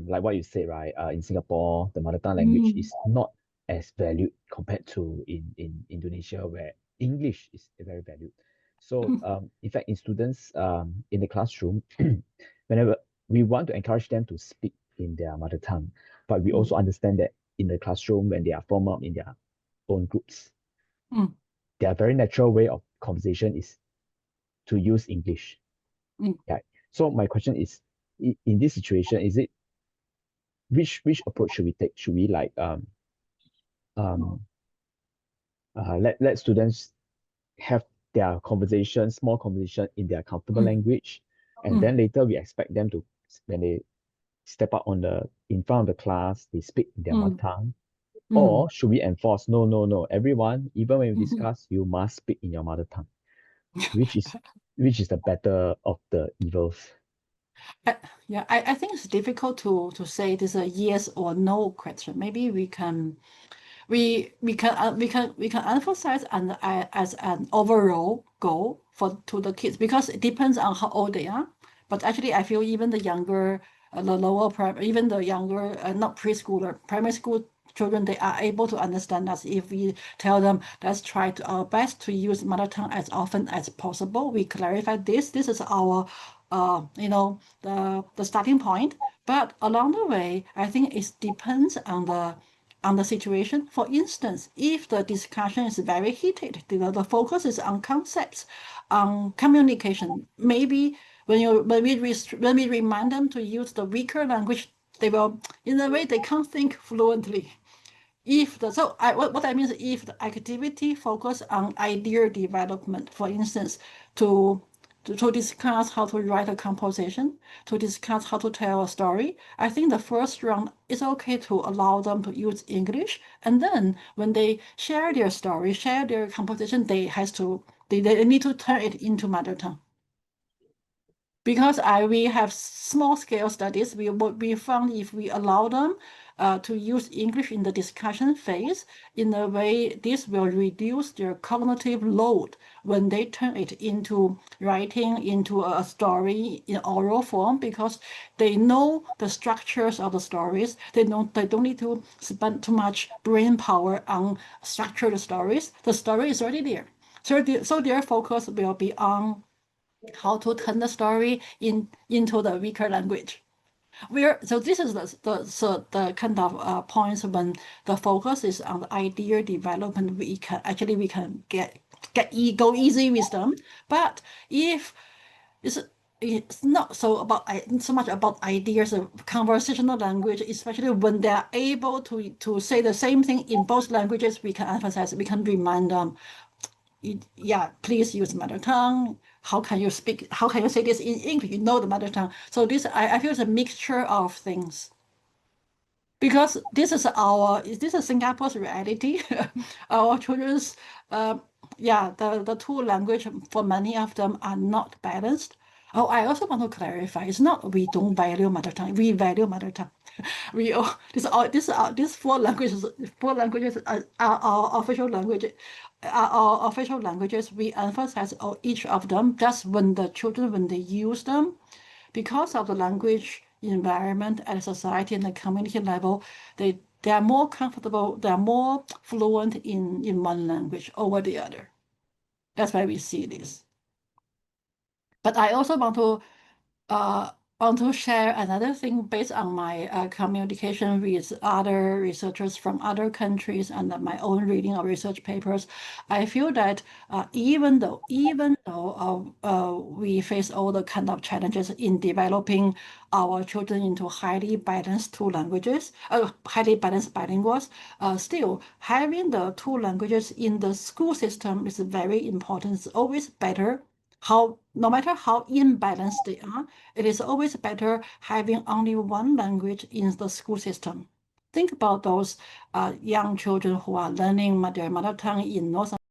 like what you said, right? In Singapore, the mother tongue language is not as valued compared to in Indonesia, where English is very valued. So in fact, in students in the classroom, whenever we want to encourage them to speak in their mother tongue, but we also understand that in the classroom when they are formed up in their own groups, their very natural way of conversation is to use English. Yeah. So my question is, in this situation, is it which approach should we take? Should we like let students have their small conversation in their comfortable language, and then later we expect them to, when they step out in front of the class, they speak in their mother tongue? Or should we enforce, no, everyone, even when we discuss, you must speak in your mother tongue? Which is the better of the evils? Yeah, I think it's difficult to say this a yes or no question. Maybe we can emphasize as an overall goal to the kids, because it depends on how old they are. But actually, I feel even the younger, the lower primary, even the younger, not preschooler, primary school children, they are able to understand us if we tell them, let's try our best to use mother tongue as often as possible. We clarify this. This is our, the starting point. But along the way, I think it depends on the situation. For instance, if the discussion is very heated, the focus is on concepts, on communication. Maybe when we remind them to use the weaker language, they will, in a way, they can't think fluently. What I mean is, if the activity focus on idea development, for instance, to discuss how to write a composition, to discuss how to tell a story, I think the first round is okay to allow them to use English. And then when they share their story, share their composition, they need to turn it into mother tongue. Because we have small scale studies, we found if we allow them to use English in the discussion phase, in a way, this will reduce their cognitive load when they turn it into writing, into a story in oral form, because they know the structures of the stories. They don't need to spend too much brain power on structured stories. The story is already there. So their focus will be on how to turn the story into the weaker language. So this is the kind of points when the focus is on the idea development. We can go easy with them. But if it's not so much about ideas of conversational language, especially when they're able to say the same thing in both languages, we can emphasize, we can remind them, yeah, please use mother tongue. How can you say this in English? You know the mother tongue. So this, I feel, it's a mixture of things. Because this is Singapore's reality. Our children's, the two language for many of them are not balanced. Oh, I also want to clarify, it's not we don't value mother tongue, we value mother tongue. These four languages are our official language, our official languages. We emphasize each of them. That's when the children, when they use them, because of the language environment and society and the community level, they are more comfortable, they are more fluent in one language over the other. That's why we see this. But I also want to share another thing based on my communication with other researchers from other countries and my own reading of research papers. I feel that even though we face all the kind of challenges in developing our children into highly balanced two languages, highly balanced bilinguals, still having the two languages in the school system is very important. It's always better. No matter how imbalanced they are, it is always better having only one language in the school system. Think about those young children who are learning their mother tongue in North